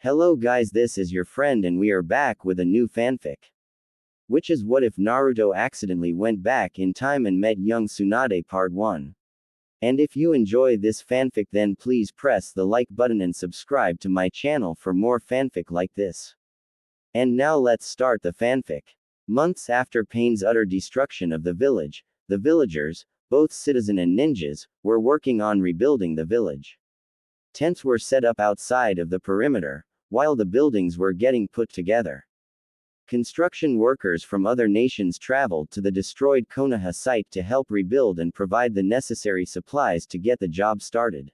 Hello guys, this is your friend and we are back with a new fanfic. Which is what if Naruto accidentally went back in time and met young Tsunade part 1. And if you enjoy this fanfic then please press the like button and subscribe to my channel for more fanfic like this. And now let's start the fanfic. Months after Pain's utter destruction of the village, the villagers, both citizen and ninjas, were working on rebuilding the village. Tents were set up outside of the perimeter, while the buildings were getting put together. Construction workers from other nations traveled to the destroyed Konoha site to help rebuild and provide the necessary supplies to get the job started.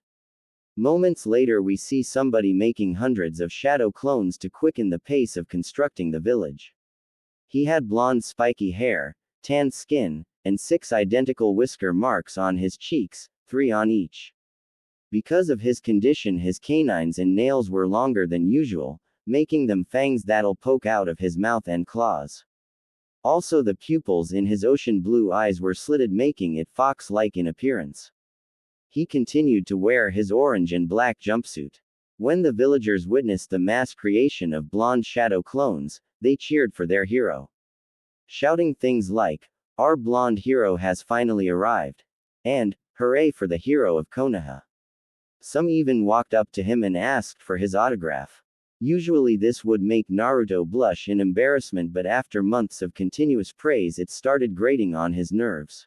Moments later we see somebody making hundreds of shadow clones to quicken the pace of constructing the village. He had blonde spiky hair, tan skin, and 6 identical whisker marks on his cheeks, 3 on each. Because of his condition his canines and nails were longer than usual, making them fangs that'll poke out of his mouth and claws. Also the pupils in his ocean blue eyes were slitted making it fox-like in appearance. He continued to wear his orange and black jumpsuit. When the villagers witnessed the mass creation of blonde shadow clones, they cheered for their hero. Shouting things like, "Our blonde hero has finally arrived," and, "Hooray for the hero of Konoha." Some even walked up to him and asked for his autograph. Usually this would make Naruto blush in embarrassment, but after months of continuous praise it started grating on his nerves.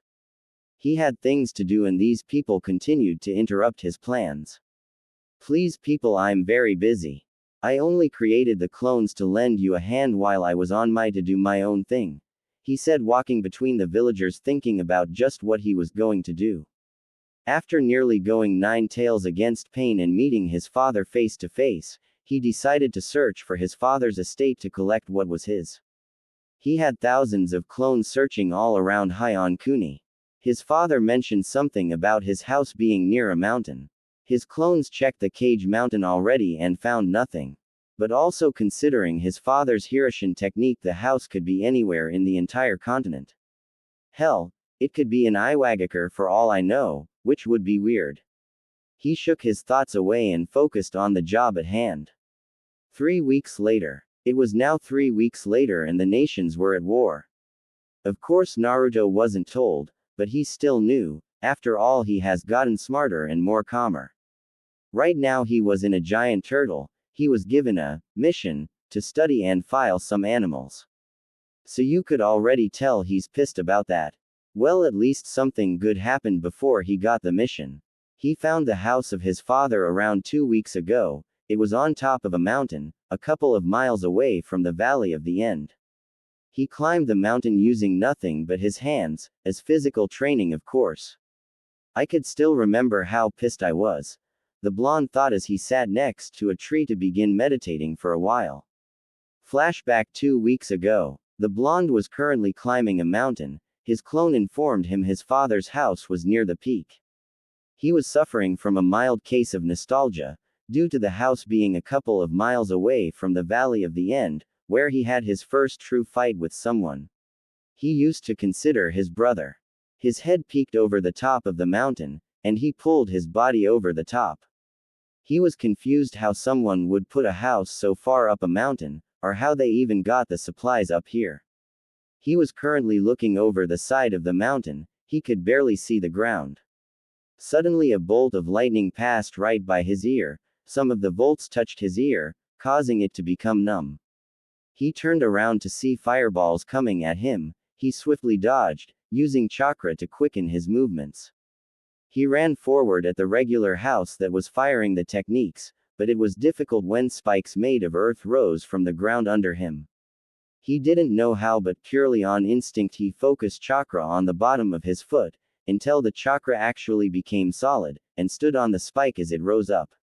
He had things to do and these people continued to interrupt his plans. "Please people, I'm very busy. I only created the clones to lend you a hand while I was on my to do my own thing," he said, walking between the villagers thinking about just what he was going to do. After nearly going 9 tails against Pain and meeting his father face to face, he decided to search for his father's estate to collect what was his. He had thousands of clones searching all around Heian Kuni. His father mentioned something about his house being near a mountain. His clones checked the Cage Mountain already and found nothing. But also considering his father's Hiroshin technique, the house could be anywhere in the entire continent. Hell, it could be in Iwagakure for all I know, which would be weird. He shook his thoughts away and focused on the job at hand. 3 weeks later. It was now 3 weeks later and the nations were at war. Of course Naruto wasn't told, but he still knew. After all, he has gotten smarter and more calmer. Right now he was in a giant turtle. He was given a mission to study and file some animals. So you could already tell he's pissed about that. Well, at least something good happened before he got the mission. He found the house of his father around 2 weeks ago. It was on top of a mountain, a couple of miles away from the Valley of the End. He climbed the mountain using nothing but his hands, as physical training of course. "I could still remember how pissed I was," the blonde thought as he sat next to a tree to begin meditating for a while. Flashback 2 weeks ago. The blonde was currently climbing a mountain. His clone informed him his father's house was near the peak. He was suffering from a mild case of nostalgia, due to the house being a couple of miles away from the Valley of the End, where he had his first true fight with someone he used to consider his brother. His head peeked over the top of the mountain, and he pulled his body over the top. He was confused how someone would put a house so far up a mountain, or how they even got the supplies up here. He was currently looking over the side of the mountain. He could barely see the ground. Suddenly a bolt of lightning passed right by his ear. Some of the bolts touched his ear, causing it to become numb. He turned around to see fireballs coming at him. He swiftly dodged, using chakra to quicken his movements. He ran forward at the regular house that was firing the techniques, but it was difficult when spikes made of earth rose from the ground under him. He didn't know how, but purely on instinct he focused chakra on the bottom of his foot, until the chakra actually became solid, and stood on the spike as it rose up.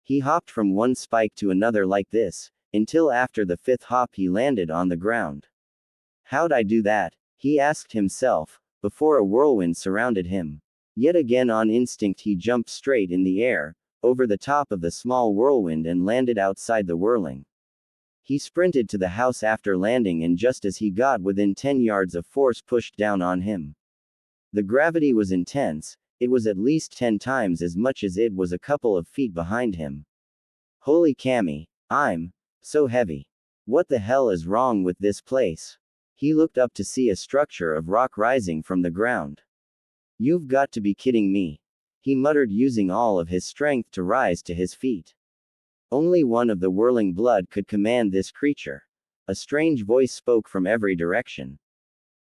He hopped from one spike to another like this, until after the 5th hop he landed on the ground. "How'd I do that?" he asked himself, before a whirlwind surrounded him. Yet again on instinct he jumped straight in the air, over the top of the small whirlwind and landed outside the whirling. He sprinted to the house after landing, and just as he got within 10 yards a force pushed down on him. The gravity was intense. It was at least 10 times as much as it was a couple of feet behind him. "Holy Kami," I'm so heavy. What the hell is wrong with this place? He looked up to see a structure of rock rising from the ground. You've got to be kidding me. He muttered, using all of his strength to rise to his feet. Only one of the whirling blood could command this creature. A strange voice spoke from every direction.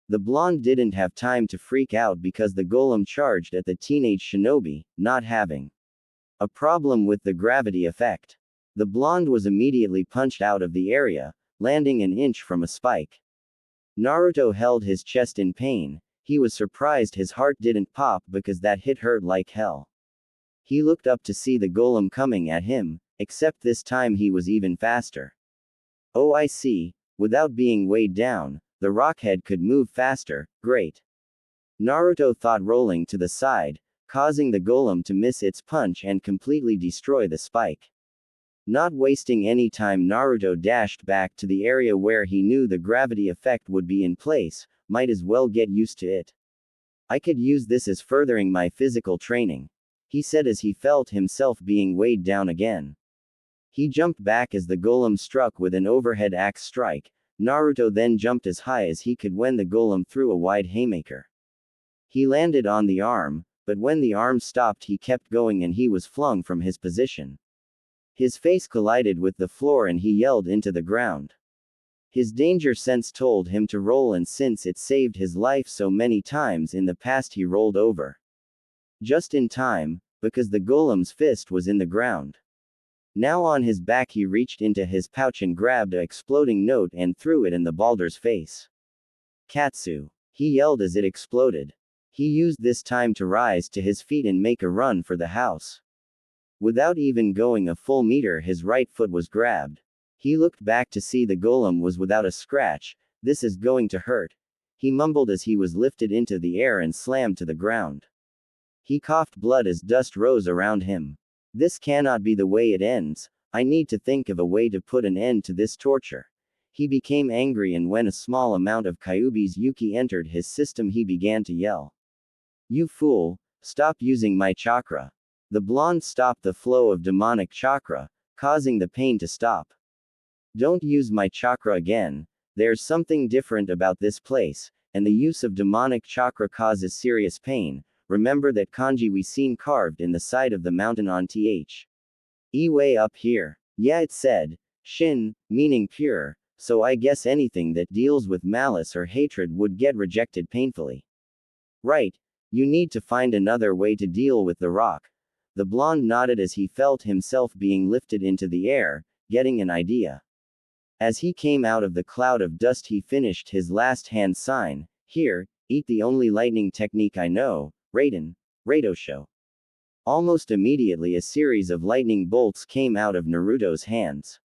The blonde didn't have time to freak out because the golem charged at the teenage shinobi, not having a problem with the gravity effect. The blonde was immediately punched out of the area, landing an inch from a spike. Naruto held his chest in pain. He was surprised his heart didn't pop because that hit hurt like hell. He looked up to see the golem coming at him, except this time he was even faster. Oh, I see. Without being weighed down, the rockhead could move faster. Great. Naruto thought, rolling to the side, causing the golem to miss its punch and completely destroy the spike. Not wasting any time, Naruto dashed back to the area where he knew the gravity effect would be in place. Might as well get used to it. I could use this as furthering my physical training, he said as he felt himself being weighed down again. He jumped back as the golem struck with an overhead axe strike. Naruto then jumped as high as he could when the golem threw a wide haymaker. He landed on the arm, but when the arm stopped he kept going and he was flung from his position. His face collided with the floor and he yelled into the ground. His danger sense told him to roll, and since it saved his life so many times in the past he rolled over. Just in time, because the golem's fist was in the ground. Now on his back he reached into his pouch and grabbed a exploding note and threw it in the boulder's face. Katsu! He yelled as it exploded. He used this time to rise to his feet and make a run for the house. Without even going a full meter his right foot was grabbed. He looked back to see the golem was without a scratch. This is going to hurt, he mumbled as he was lifted into the air and slammed to the ground. He coughed blood as dust rose around him. This cannot be the way it ends. I need to think of a way to put an end to this torture. He became angry, and when a small amount of Kyuubi's Yuki entered his system he began to yell. You fool, stop using my chakra. The blonde stopped the flow of demonic chakra, causing the pain to stop. Don't use my chakra again. There's something different about this place, and the use of demonic chakra causes serious pain. Remember that kanji we seen carved in the side of the mountain on way up here? Yeah, it said Shin, meaning pure, so I guess anything that deals with malice or hatred would get rejected painfully. Right, you need to find another way to deal with the rock. The blonde nodded as he felt himself being lifted into the air, getting an idea. As he came out of the cloud of dust he finished his last hand sign. Here, eat the only lightning technique I know, Raiden, Raidosho. Almost immediately a series of lightning bolts came out of Naruto's hands.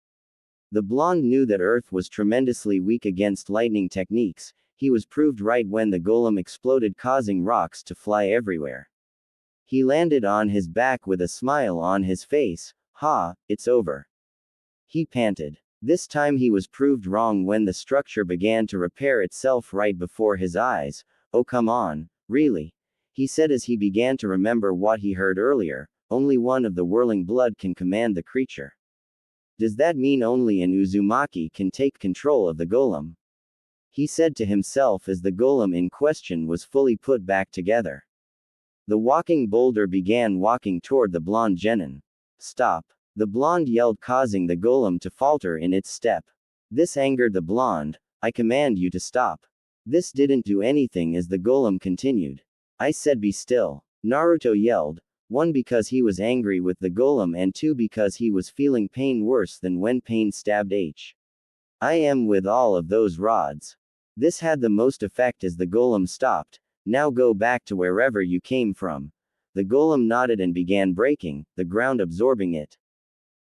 The blonde knew that Earth was tremendously weak against lightning techniques. He was proved right when the golem exploded, causing rocks to fly everywhere. He landed on his back with a smile on his face. Ha, it's over. He panted. This time he was proved wrong when the structure began to repair itself right before his eyes. Oh come on, really? He said as he began to remember what he heard earlier. Only one of the whirling blood can command the creature. Does that mean only an Uzumaki can take control of the golem? He said to himself as the golem in question was fully put back together. The walking boulder began walking toward the blonde genin. Stop! The blonde yelled, causing the golem to falter in its step. This angered the blonde. I command you to stop. This didn't do anything as the golem continued. I said be still. Naruto yelled. 1 because he was angry with the golem, and 2 because he was feeling pain worse than when pain stabbed I am with all of those rods. This had the most effect as the golem stopped. Now go back to wherever you came from. The golem nodded and began breaking, the ground absorbing it.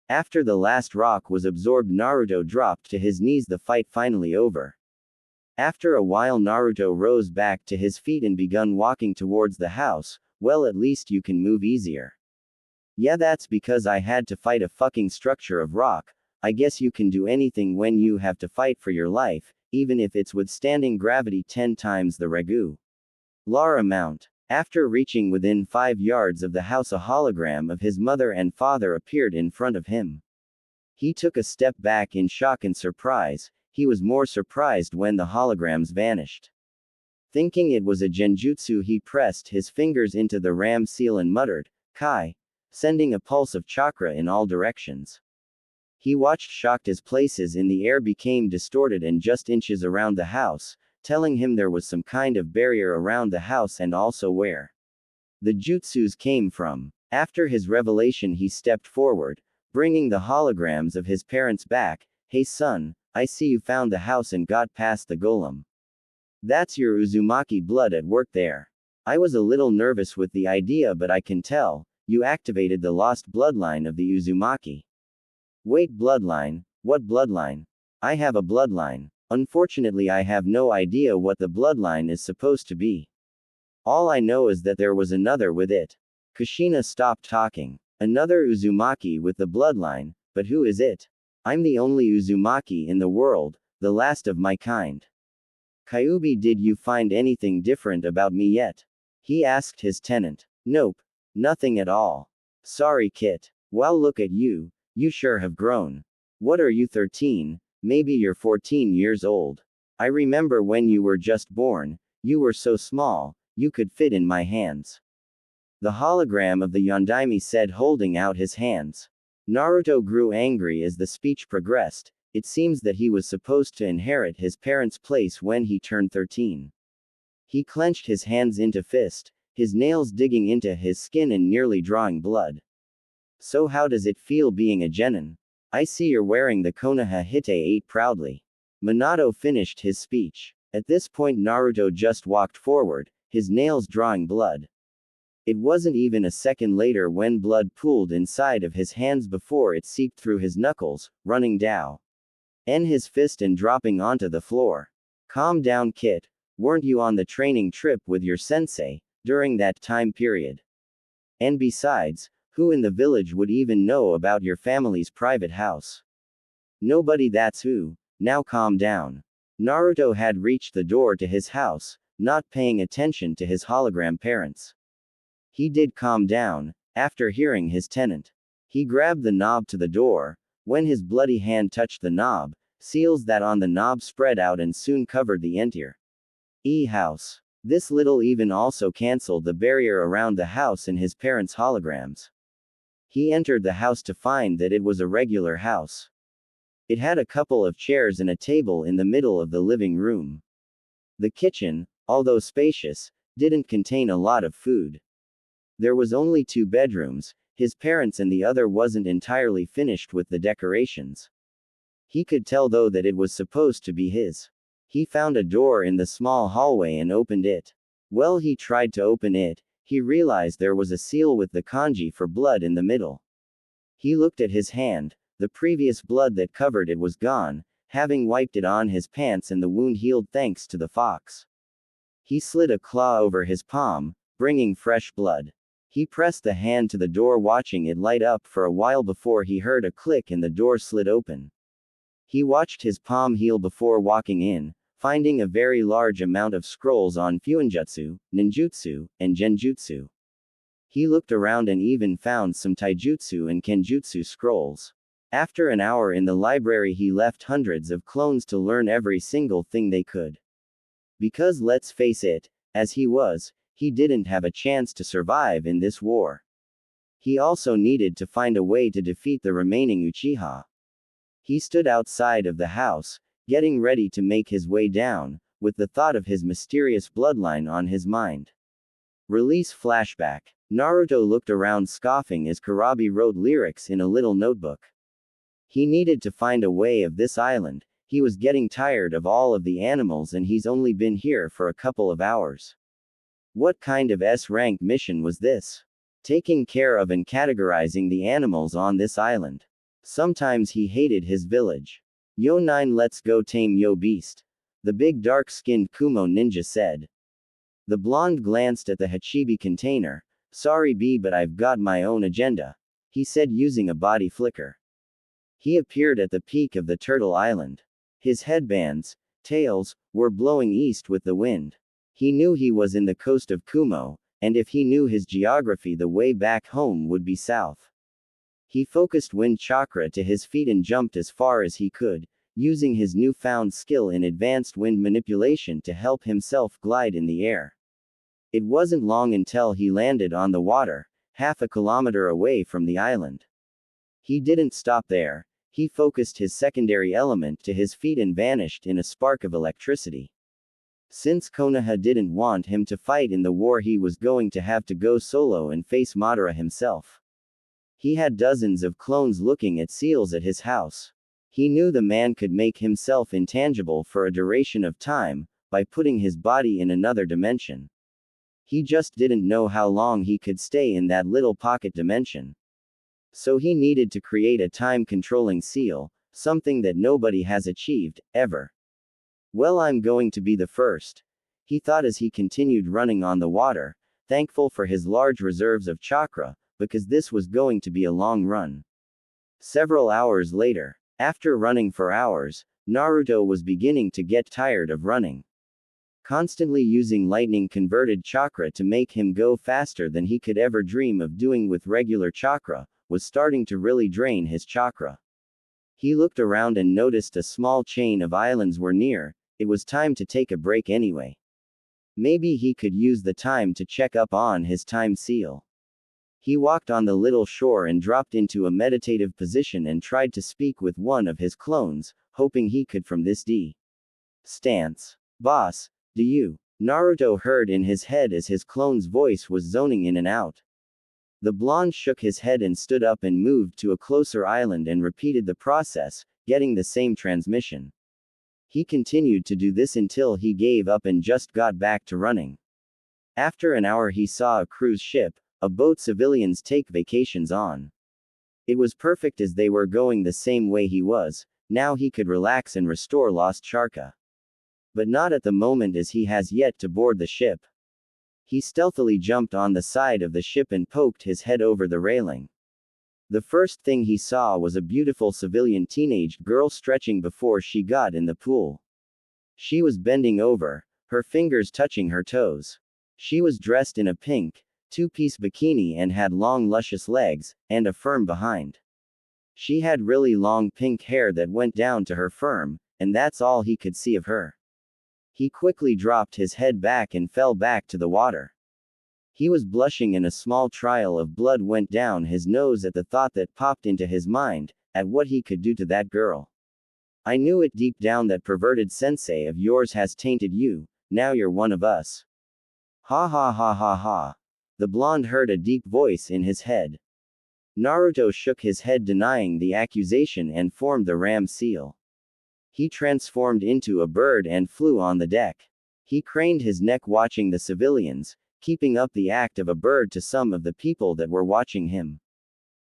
After the last rock was absorbed, Naruto dropped to his knees, the fight finally over. After a while Naruto rose back to his feet and begun walking towards the house. Well, at least you can move easier. Yeah, that's because I had to fight a fucking structure of rock. I guess you can do anything when you have to fight for your life, even if it's withstanding gravity 10 times the regular amount. After reaching within 5 yards of the house, a hologram of his mother and father appeared in front of him. He took a step back in shock and surprise. He was more surprised when the holograms vanished. Thinking it was a genjutsu, he pressed his fingers into the ram seal and muttered, "Kai," sending a pulse of chakra in all directions. He watched shocked as places in the air became distorted and just inches around the house, telling him there was some kind of barrier around the house and also where the jutsus came from. After his revelation, he stepped forward, bringing the holograms of his parents back. "Hey son, I see you found the house and got past the golem. That's your Uzumaki blood at work there. I was a little nervous with the idea, but I can tell, you activated the lost bloodline of the Uzumaki." "Wait, bloodline? What bloodline? I have a bloodline. Unfortunately, I have no idea what the bloodline is supposed to be. All I know is that there was another with it." Kushina stopped talking. "Another Uzumaki with the bloodline, but who is it? I'm the only Uzumaki in the world, the last of my kind. Kyubi, did you find anything different about me yet?" he asked his tenant. "Nope. Nothing at all. Sorry, Kit. Well, look at you. You sure have grown. What are you, 13? Maybe you're 14 years old. I remember when you were just born, you were so small, you could fit in my hands." The hologram of the Yondaime said, holding out his hands. Naruto grew angry as the speech progressed. It seems that he was supposed to inherit his parents' place when he turned 13. He clenched his hands into fist, his nails digging into his skin and nearly drawing blood. "So how does it feel being a genin? I see you're wearing the Konoha Hite 8 proudly." Minato finished his speech. At this point Naruto just walked forward, his nails drawing blood. It wasn't even a second later when blood pooled inside of his hands before it seeped through his knuckles, running down his fist and dropping onto the floor. "Calm down, Kit. Weren't you on the training trip with your sensei during that time period? And besides, who in the village would even know about your family's private house? Nobody, that's who. Now calm down." Naruto had reached the door to his house, not paying attention to his hologram parents. He did calm down, after hearing his tenant. He grabbed the knob to the door. When his bloody hand touched the knob, seals that on the knob spread out and soon covered the entire house. This little even also cancelled the barrier around the house and his parents' holograms. He entered the house to find that it was a regular house. It had a couple of chairs and a table in the middle of the living room. The kitchen, although spacious, didn't contain a lot of food. There was only 2 bedrooms, his parents, and the other wasn't entirely finished with the decorations. He could tell though that it was supposed to be his. He found a door in the small hallway and opened it. Well, he tried to open it, he realized there was a seal with the kanji for blood in the middle. He looked at his hand, the previous blood that covered it was gone, having wiped it on his pants, and the wound healed thanks to the fox. He slid a claw over his palm, bringing fresh blood. He pressed the hand to the door, watching it light up for a while before he heard a click and the door slid open. He watched his palm heal before walking in, finding a very large amount of scrolls on fuinjutsu, ninjutsu, and genjutsu. He looked around and even found some taijutsu and kenjutsu scrolls. After an hour in the library, he left hundreds of clones to learn every single thing they could. Because let's face it, as he didn't have a chance to survive in this war. He also needed to find a way to defeat the remaining Uchiha. He stood outside of the house, getting ready to make his way down, with the thought of his mysterious bloodline on his mind. Release flashback. Naruto looked around scoffing as Kurabi wrote lyrics in a little notebook. He needed to find a way of this island. He was getting tired of all of the animals and he's only been here for a couple of hours. What kind of S-rank mission was this? Taking care of and categorizing the animals on this island. Sometimes he hated his village. "Yo 9, let's go tame yo beast," the big dark-skinned Kumo ninja said. The blonde glanced at the Hachibi container. "Sorry B, but I've got my own agenda," he said using a body flicker. He appeared at the peak of the Turtle Island. His headbands, tails, were blowing east with the wind. He knew he was in the coast of Kumo, and if he knew his geography, the way back home would be south. He focused wind chakra to his feet and jumped as far as he could, using his newfound skill in advanced wind manipulation to help himself glide in the air. It wasn't long until he landed on the water, half a kilometer away from the island. He didn't stop there. He focused his secondary element to his feet and vanished in a spark of electricity. Since Konoha didn't want him to fight in the war, he was going to have to go solo and face Madara himself. He had dozens of clones looking at seals at his house. He knew the man could make himself intangible for a duration of time, by putting his body in another dimension. He just didn't know how long he could stay in that little pocket dimension. So he needed to create a time-controlling seal, something that nobody has achieved, ever. Well, I'm going to be the first, he thought as he continued running on the water, thankful for his large reserves of chakra, because this was going to be a long run. Several hours later, after running for hours, Naruto was beginning to get tired of running. Constantly using lightning-converted chakra to make him go faster than he could ever dream of doing with regular chakra, was starting to really drain his chakra. He looked around and noticed a small chain of islands were near. It was time to take a break anyway. Maybe he could use the time to check up on his time seal. He walked on the little shore and dropped into a meditative position and tried to speak with one of his clones, hoping he could from this stance. Boss, do you? Naruto heard in his head as his clone's voice was zoning in and out. The blonde shook his head and stood up and moved to a closer island and repeated the process, getting the same transmission. He continued to do this until he gave up and just got back to running. After an hour he saw a cruise ship, a boat civilians take vacations on. It was perfect as they were going the same way he was. Now he could relax and restore lost chakra. But not at the moment, as he has yet to board the ship. He stealthily jumped on the side of the ship and poked his head over the railing. The first thing he saw was a beautiful civilian teenage girl stretching before she got in the pool. She was bending over, her fingers touching her toes. She was dressed in a pink, two-piece bikini and had long luscious legs, and a firm behind. She had really long pink hair that went down to her firm, and that's all he could see of her. He quickly dropped his head back and fell back to the water. He was blushing and a small trail of blood went down his nose at the thought that popped into his mind, at what he could do to that girl. I knew it deep down, that perverted sensei of yours has tainted you, now you're one of us. Ha ha ha ha ha. The blonde heard a deep voice in his head. Naruto shook his head denying the accusation and formed the ram seal. He transformed into a bird and flew on the deck. He craned his neck watching the civilians, keeping up the act of a bird to some of the people that were watching him.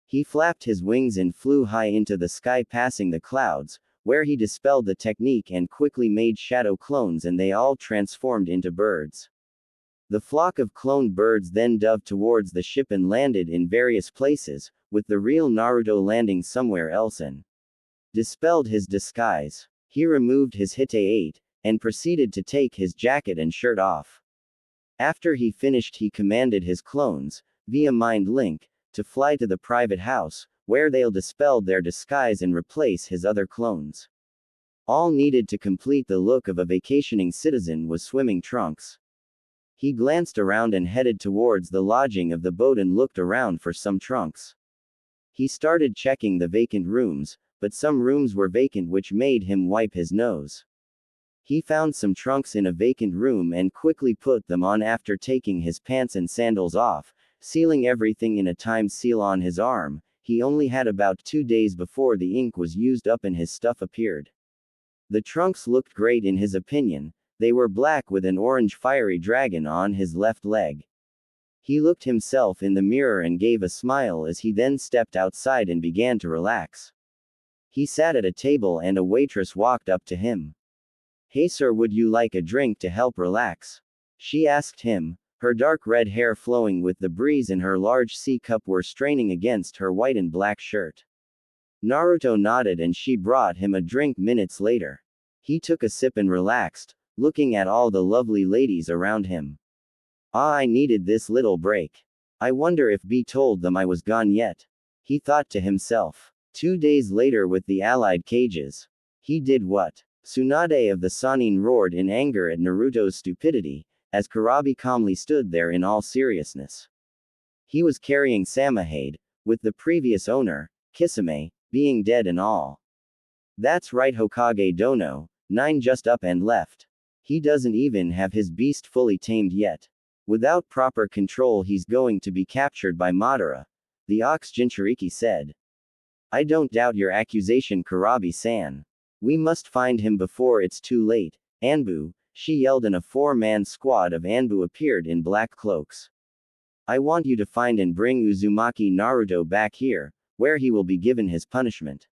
He flapped his wings and flew high into the sky, passing the clouds, where he dispelled the technique and quickly made shadow clones, and they all transformed into birds. The flock of cloned birds then dove towards the ship and landed in various places, with the real Naruto landing somewhere else and dispelled his disguise. He removed his Hite-8, and proceeded to take his jacket and shirt off. After he finished, he commanded his clones, via mind link, to fly to the private house, where they'll dispel their disguise and replace his other clones. All needed to complete the look of a vacationing citizen was swimming trunks. He glanced around and headed towards the lodging of the boat and looked around for some trunks. He started checking the vacant rooms, but some rooms were vacant, which made him wipe his nose. He found some trunks in a vacant room and quickly put them on after taking his pants and sandals off, sealing everything in a time seal on his arm. He only had about 2 days before the ink was used up and his stuff appeared. The trunks looked great in his opinion. They were black with an orange fiery dragon on his left leg. He looked himself in the mirror and gave a smile as he then stepped outside and began to relax. He sat at a table and a waitress walked up to him. "Hey sir, would you like a drink to help relax?" she asked him. Her dark red hair flowing with the breeze and her large sea cup were straining against her white and black shirt. Naruto nodded and she brought him a drink minutes later. He took a sip and relaxed, looking at all the lovely ladies around him. I needed this little break. I wonder if B told them I was gone yet. he thought to himself. 2 days later with the allied cages. He did what? Tsunade of the Sannin roared in anger at Naruto's stupidity, as Kurabi calmly stood there in all seriousness. He was carrying Samahade, with the previous owner, Kisame, being dead and all. That's right, Hokage Dono, 9 just up and left. He doesn't even have his beast fully tamed yet. Without proper control he's going to be captured by Madara, the Ox Jinchuriki said. I don't doubt your accusation, Kurabi-san. We must find him before it's too late. Anbu, she yelled, and a 4-man squad of Anbu appeared in black cloaks. I want you to find and bring Uzumaki Naruto back here, where he will be given his punishment.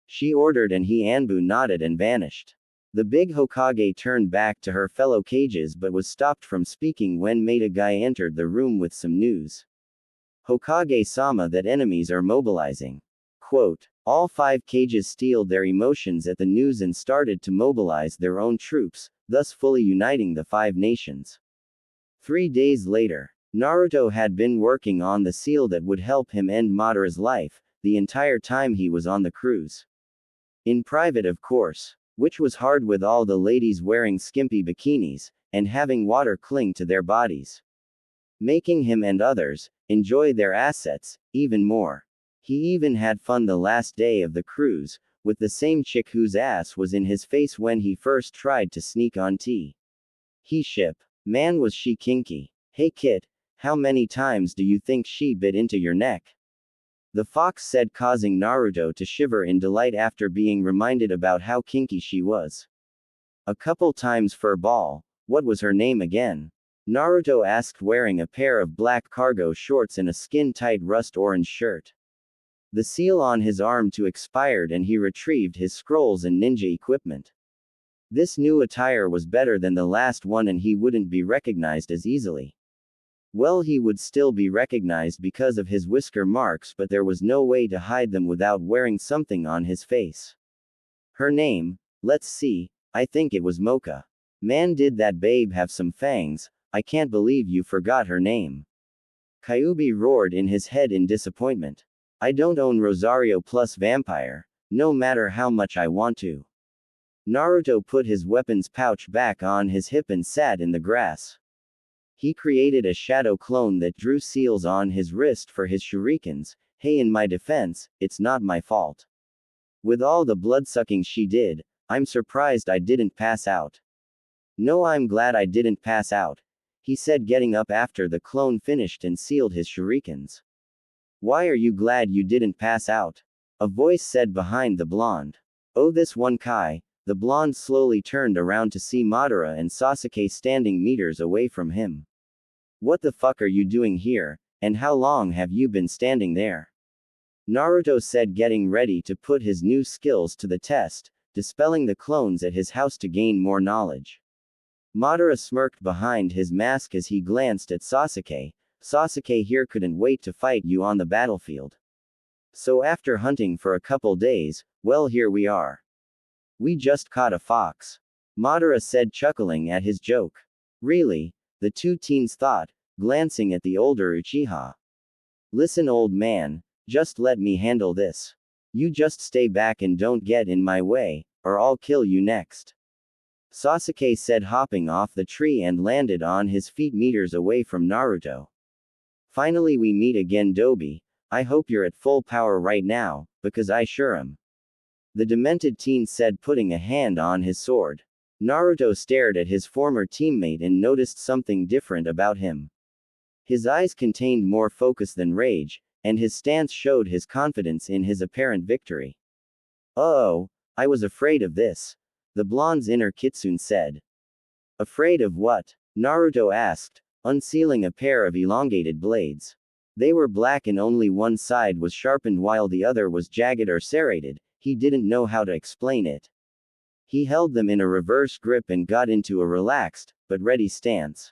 She ordered, and Anbu nodded and vanished. The big Hokage turned back to her fellow cages but was stopped from speaking when Maida-gai entered the room with some news. Hokage-sama, that enemies are mobilizing. Quote, all 5 cages steeled their emotions at the news and started to mobilize their own troops, thus fully uniting the 5 nations. 3 days later, Naruto had been working on the seal that would help him end Madara's life, the entire time he was on the cruise. In private, of course, which was hard with all the ladies wearing skimpy bikinis, and having water cling to their bodies. Making him and others enjoy their assets even more. He even had fun the last day of the cruise, with the same chick whose ass was in his face when he first tried to sneak on tea. He ship. Man, was she kinky. Hey kid, how many times do you think she bit into your neck? The fox said, causing Naruto to shiver in delight after being reminded about how kinky she was. A couple times, fur ball. What was her name again? Naruto asked, wearing a pair of black cargo shorts and a skin-tight rust orange shirt. The seal on his arm too expired, and he retrieved his scrolls and ninja equipment. This new attire was better than the last one, and he wouldn't be recognized as easily. Well, he would still be recognized because of his whisker marks, but there was no way to hide them without wearing something on his face. Her name? Let's see, I think it was Mocha. Man, did that babe have some fangs? I can't believe you forgot her name. Kyuubi roared in his head in disappointment. I don't own Rosario plus Vampire, no matter how much I want to. Naruto put his weapons pouch back on his hip and sat in the grass. He created a shadow clone that drew seals on his wrist for his shurikens. Hey, in my defense, it's not my fault. With all the blood-sucking she did, I'm surprised I didn't pass out. No, I'm glad I didn't pass out, he said, getting up after the clone finished and sealed his shurikens. Why are you glad you didn't pass out? A voice said behind the blonde. Oh, this one Kai. The blonde slowly turned around to see Madara and Sasuke standing meters away from him. What the fuck are you doing here, and how long have you been standing there? Naruto said, getting ready to put his new skills to the test, dispelling the clones at his house to gain more knowledge. Madara smirked behind his mask as he glanced at Sasuke. Sasuke here couldn't wait to fight you on the battlefield. So after hunting for a couple days, well, here we are. We just caught a fox. Madara said, chuckling at his joke. Really? The 2 teens thought, glancing at the older Uchiha. Listen, old man, just let me handle this. You just stay back and don't get in my way, or I'll kill you next. Sasuke said, hopping off the tree and landed on his feet meters away from Naruto. Finally we meet again, Dobi. I hope you're at full power right now, because I sure am. The demented teen said, putting a hand on his sword. Naruto stared at his former teammate and noticed something different about him. His eyes contained more focus than rage, and his stance showed his confidence in his apparent victory. Oh, I was afraid of this. The blonde's inner kitsune said. Afraid of what? Naruto asked, unsealing a pair of elongated blades. They were black and only one side was sharpened while the other was jagged or serrated. He didn't know how to explain it. He held them in a reverse grip and got into a relaxed, but ready stance.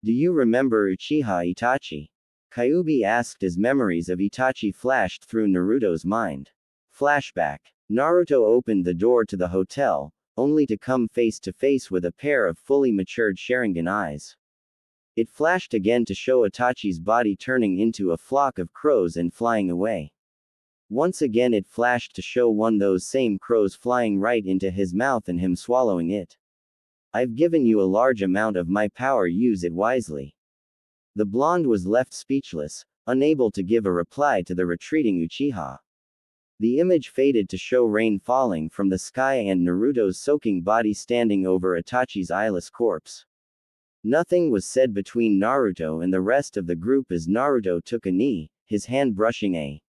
Do you remember Uchiha Itachi? Kyuubi asked as memories of Itachi flashed through Naruto's mind. Flashback. Naruto opened the door to the hotel, only to come face to face with a pair of fully matured Sharingan eyes. It flashed again to show Itachi's body turning into a flock of crows and flying away. Once again it flashed to show one those same crows flying right into his mouth and him swallowing it. I've given you a large amount of my power, use it wisely. The blonde was left speechless, unable to give a reply to the retreating Uchiha. The image faded to show rain falling from the sky and Naruto's soaking body standing over Itachi's eyeless corpse. Nothing was said between Naruto and the rest of the group as Naruto took a knee, his hand brushing a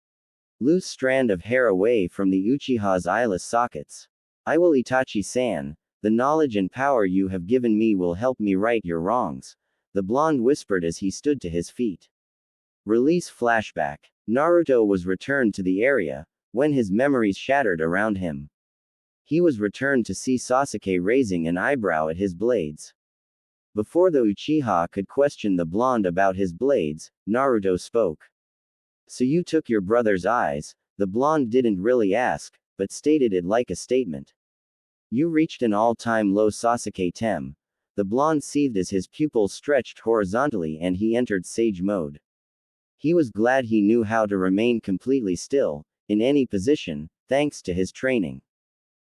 loose strand of hair away from the Uchiha's eyeless sockets. I will, Itachi-san, the knowledge and power you have given me will help me right your wrongs, the blonde whispered as he stood to his feet. Release flashback. Naruto was returned to the area, when his memories shattered around him. He was returned to see Sasuke raising an eyebrow at his blades. Before the Uchiha could question the blonde about his blades, Naruto spoke. So you took your brother's eyes, the blonde didn't really ask, but stated it like a statement. You reached an all-time low, Sasuke Tem. The blonde seethed as his pupils stretched horizontally and he entered sage mode. He was glad he knew how to remain completely still, in any position, thanks to his training.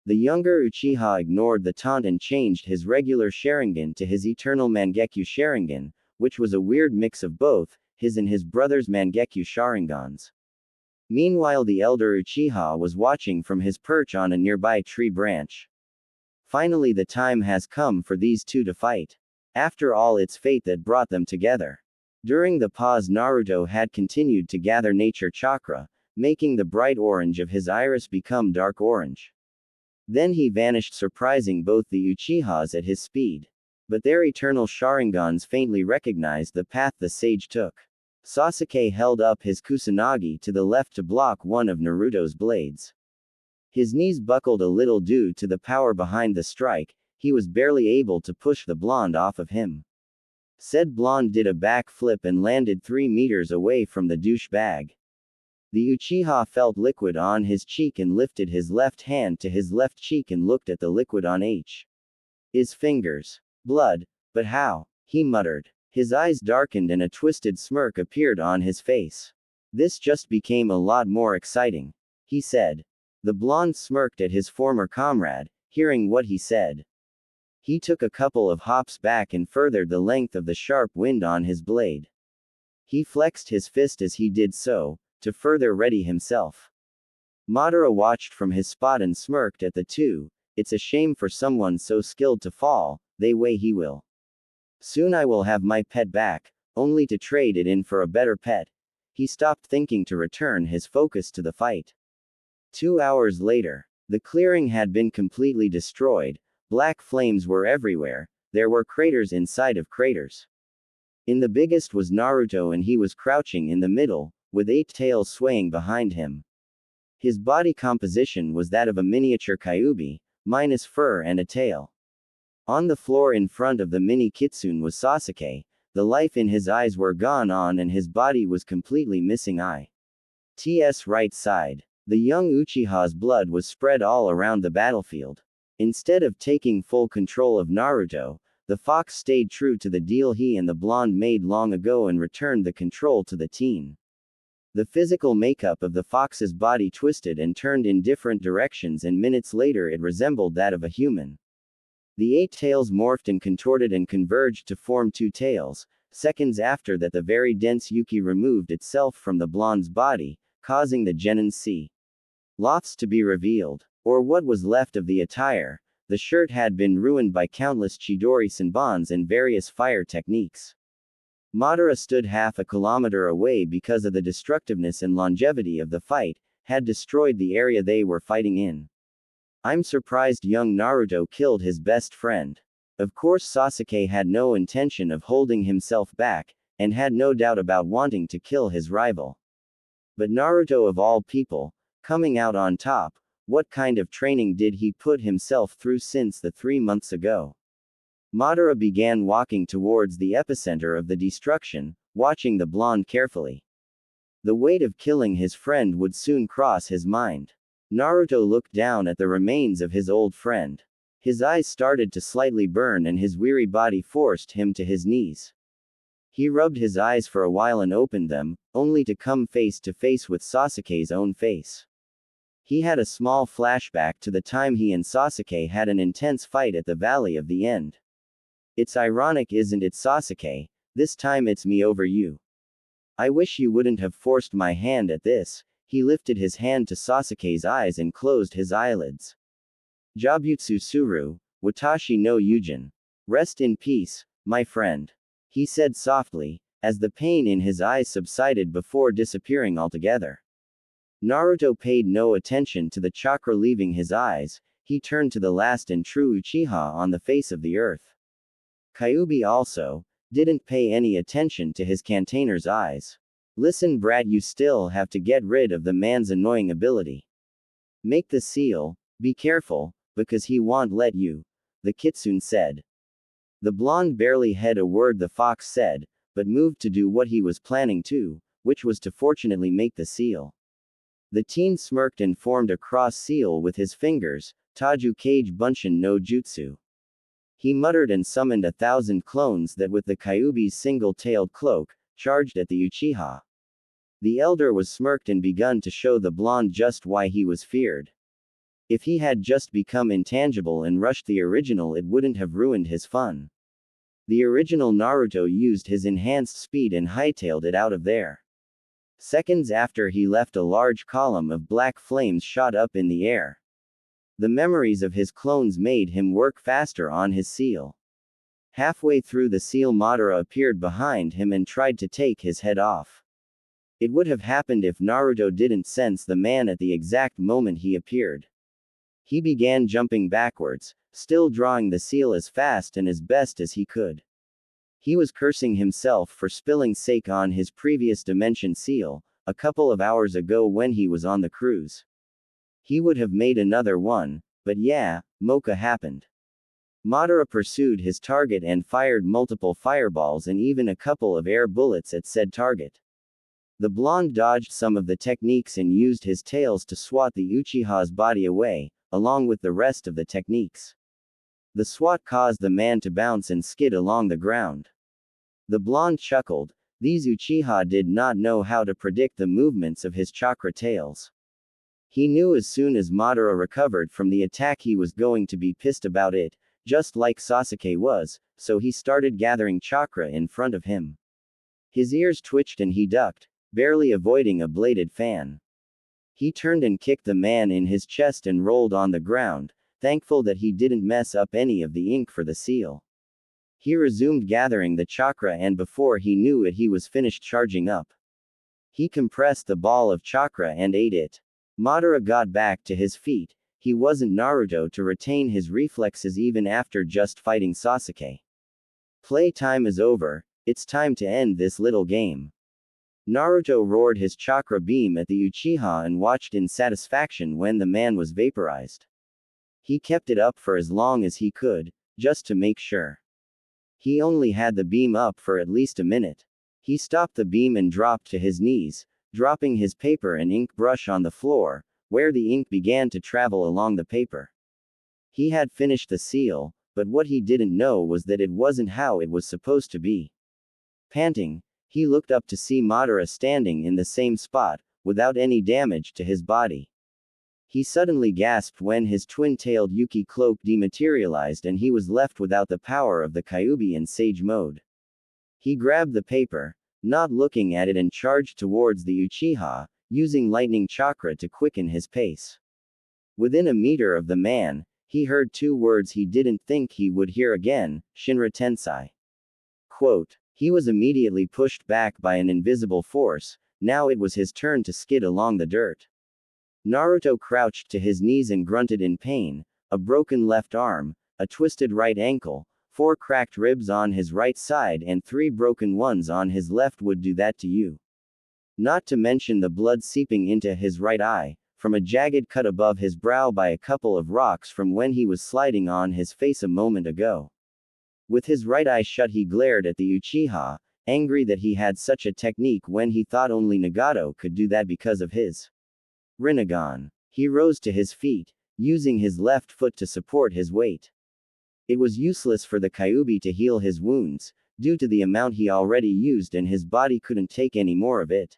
The younger Uchiha ignored the taunt and changed his regular Sharingan to his eternal Mangekyo Sharingan, which was a weird mix of both, his and his brother's Mangekyo Sharingans. Meanwhile the elder Uchiha was watching from his perch on a nearby tree branch. Finally the time has come for these two to fight. After all, it's fate that brought them together. During the pause Naruto had continued to gather nature chakra, making the bright orange of his iris become dark orange. Then he vanished, surprising both the Uchihas at his speed. But their eternal Sharingans faintly recognized the path the sage took. Sasuke held up his Kusanagi to the left to block one of Naruto's blades. His knees buckled a little due to the power behind the strike, he was barely able to push the blonde off of him. Said blonde did a backflip and landed 3 meters away from the douchebag. The Uchiha felt liquid on his cheek and lifted his left hand to his left cheek and looked at the liquid on his fingers. Blood, but how? He muttered. His eyes darkened and a twisted smirk appeared on his face. This just became a lot more exciting, he said. The blonde smirked at his former comrade, hearing what he said. He took a couple of hops back and furthered the length of the sharp wind on his blade. He flexed his fist as he did so, to further ready himself. Madara watched from his spot and smirked at the two. It's a shame for someone so skilled to fall, they way he will. Soon I will have my pet back, only to trade it in for a better pet. He stopped thinking to return his focus to the fight. 2 hours later, the clearing had been completely destroyed, black flames were everywhere, there were craters inside of craters. In the biggest was Naruto and he was crouching in the middle, with 8 tails swaying behind him. His body composition was that of a miniature Kyuubi, minus fur and a tail. On the floor in front of the mini kitsune was Sasuke, the life in his eyes were gone on and his body was completely missing its right side. The young Uchiha's blood was spread all around the battlefield. Instead of taking full control of Naruto, the fox stayed true to the deal he and the blonde made long ago and returned the control to the teen. The physical makeup of the fox's body twisted and turned in different directions and minutes later it resembled that of a human. The 8 tails morphed and contorted and converged to form 2 tails. Seconds after that the very dense Yuki removed itself from the blonde's body, causing the Genin C. Loths to be revealed. Or what was left of the attire. The shirt had been ruined by countless Chidori Senbons and various fire techniques. Madara stood half a kilometer away because of the destructiveness and longevity of the fight, had destroyed the area they were fighting in. I'm surprised young Naruto killed his best friend. Of course Sasuke had no intention of holding himself back, and had no doubt about wanting to kill his rival. But Naruto of all people, coming out on top, what kind of training did he put himself through since the 3 months ago? Madara began walking towards the epicenter of the destruction, watching the blonde carefully. The weight of killing his friend would soon cross his mind. Naruto looked down at the remains of his old friend. His eyes started to slightly burn and his weary body forced him to his knees. He rubbed his eyes for a while and opened them, only to come face to face with Sasuke's own face. He had a small flashback to the time he and Sasuke had an intense fight at the Valley of the End. It's ironic, isn't it, Sasuke? This time it's me over you. I wish you wouldn't have forced my hand at this. He lifted his hand to Sasuke's eyes and closed his eyelids. Jabutsu Suru, Watashi no Yujin. Rest in peace, my friend. He said softly, as the pain in his eyes subsided before disappearing altogether. Naruto paid no attention to the chakra leaving his eyes. He turned to the last and true Uchiha on the face of the earth. Kyuubi also didn't pay any attention to his container's eyes. Listen, brat, you still have to get rid of the man's annoying ability. Make the seal, be careful, because he won't let you, the kitsune said. The blonde barely heard a word the fox said, but moved to do what he was planning to, which was to fortunately make the seal. The teen smirked and formed a cross seal with his fingers, Taju Kage Bunshin no Jutsu. He muttered and summoned 1,000 clones that with the Kyuubi's single-tailed cloak, charged at the Uchiha. The elder was smirked and begun to show the blonde just why he was feared. If he had just become intangible and rushed the original, it wouldn't have ruined his fun. The original Naruto used his enhanced speed and hightailed it out of there. Seconds after he left, a large column of black flames shot up in the air. The memories of his clones made him work faster on his seal. Halfway through the seal, Madara appeared behind him and tried to take his head off. It would have happened if Naruto didn't sense the man at the exact moment he appeared. He began jumping backwards, still drawing the seal as fast and as best as he could. He was cursing himself for spilling sake on his previous dimension seal, a couple of hours ago when he was on the cruise. He would have made another one, but yeah, Mocha happened. Madara pursued his target and fired multiple fireballs and even a couple of air bullets at said target. The blonde dodged some of the techniques and used his tails to swat the Uchiha's body away, along with the rest of the techniques. The swat caused the man to bounce and skid along the ground. The blonde chuckled. These Uchiha did not know how to predict the movements of his chakra tails. He knew as soon as Madara recovered from the attack he was going to be pissed about it, just like Sasuke was, so he started gathering chakra in front of him. His ears twitched and he ducked, barely avoiding a bladed fan. He turned and kicked the man in his chest and rolled on the ground, thankful that he didn't mess up any of the ink for the seal. He resumed gathering the chakra and before he knew it he was finished charging up. He compressed the ball of chakra and ate it. Madara got back to his feet. He wasn't Naruto to retain his reflexes even after just fighting Sasuke. Play time is over, it's time to end this little game. Naruto roared his chakra beam at the Uchiha and watched in satisfaction when the man was vaporized. He kept it up for as long as he could, just to make sure. He only had the beam up for at least a minute. He stopped the beam and dropped to his knees, dropping his paper and ink brush on the floor, where the ink began to travel along the paper. He had finished the seal, but what he didn't know was that it wasn't how it was supposed to be. Panting, he looked up to see Madara standing in the same spot, without any damage to his body. He suddenly gasped when his twin-tailed Yuki cloak dematerialized and he was left without the power of the Kyuubi in Sage mode. He grabbed the paper, not looking at it, and charged towards the Uchiha, using lightning chakra to quicken his pace. Within a meter of the man, he heard two words he didn't think he would hear again, Shinra Tensei. Quote, he was immediately pushed back by an invisible force. Now it was his turn to skid along the dirt. Naruto crouched to his knees and grunted in pain. A broken left arm, a twisted right ankle, 4 cracked ribs on his right side and 3 broken ones on his left would do that to you. Not to mention the blood seeping into his right eye, from a jagged cut above his brow by a couple of rocks from when he was sliding on his face a moment ago. With his right eye shut he glared at the Uchiha, angry that he had such a technique when he thought only Nagato could do that because of his Rinnegan. He rose to his feet, using his left foot to support his weight. It was useless for the Kyuubi to heal his wounds. due to the amount he already used and his body couldn't take any more of it.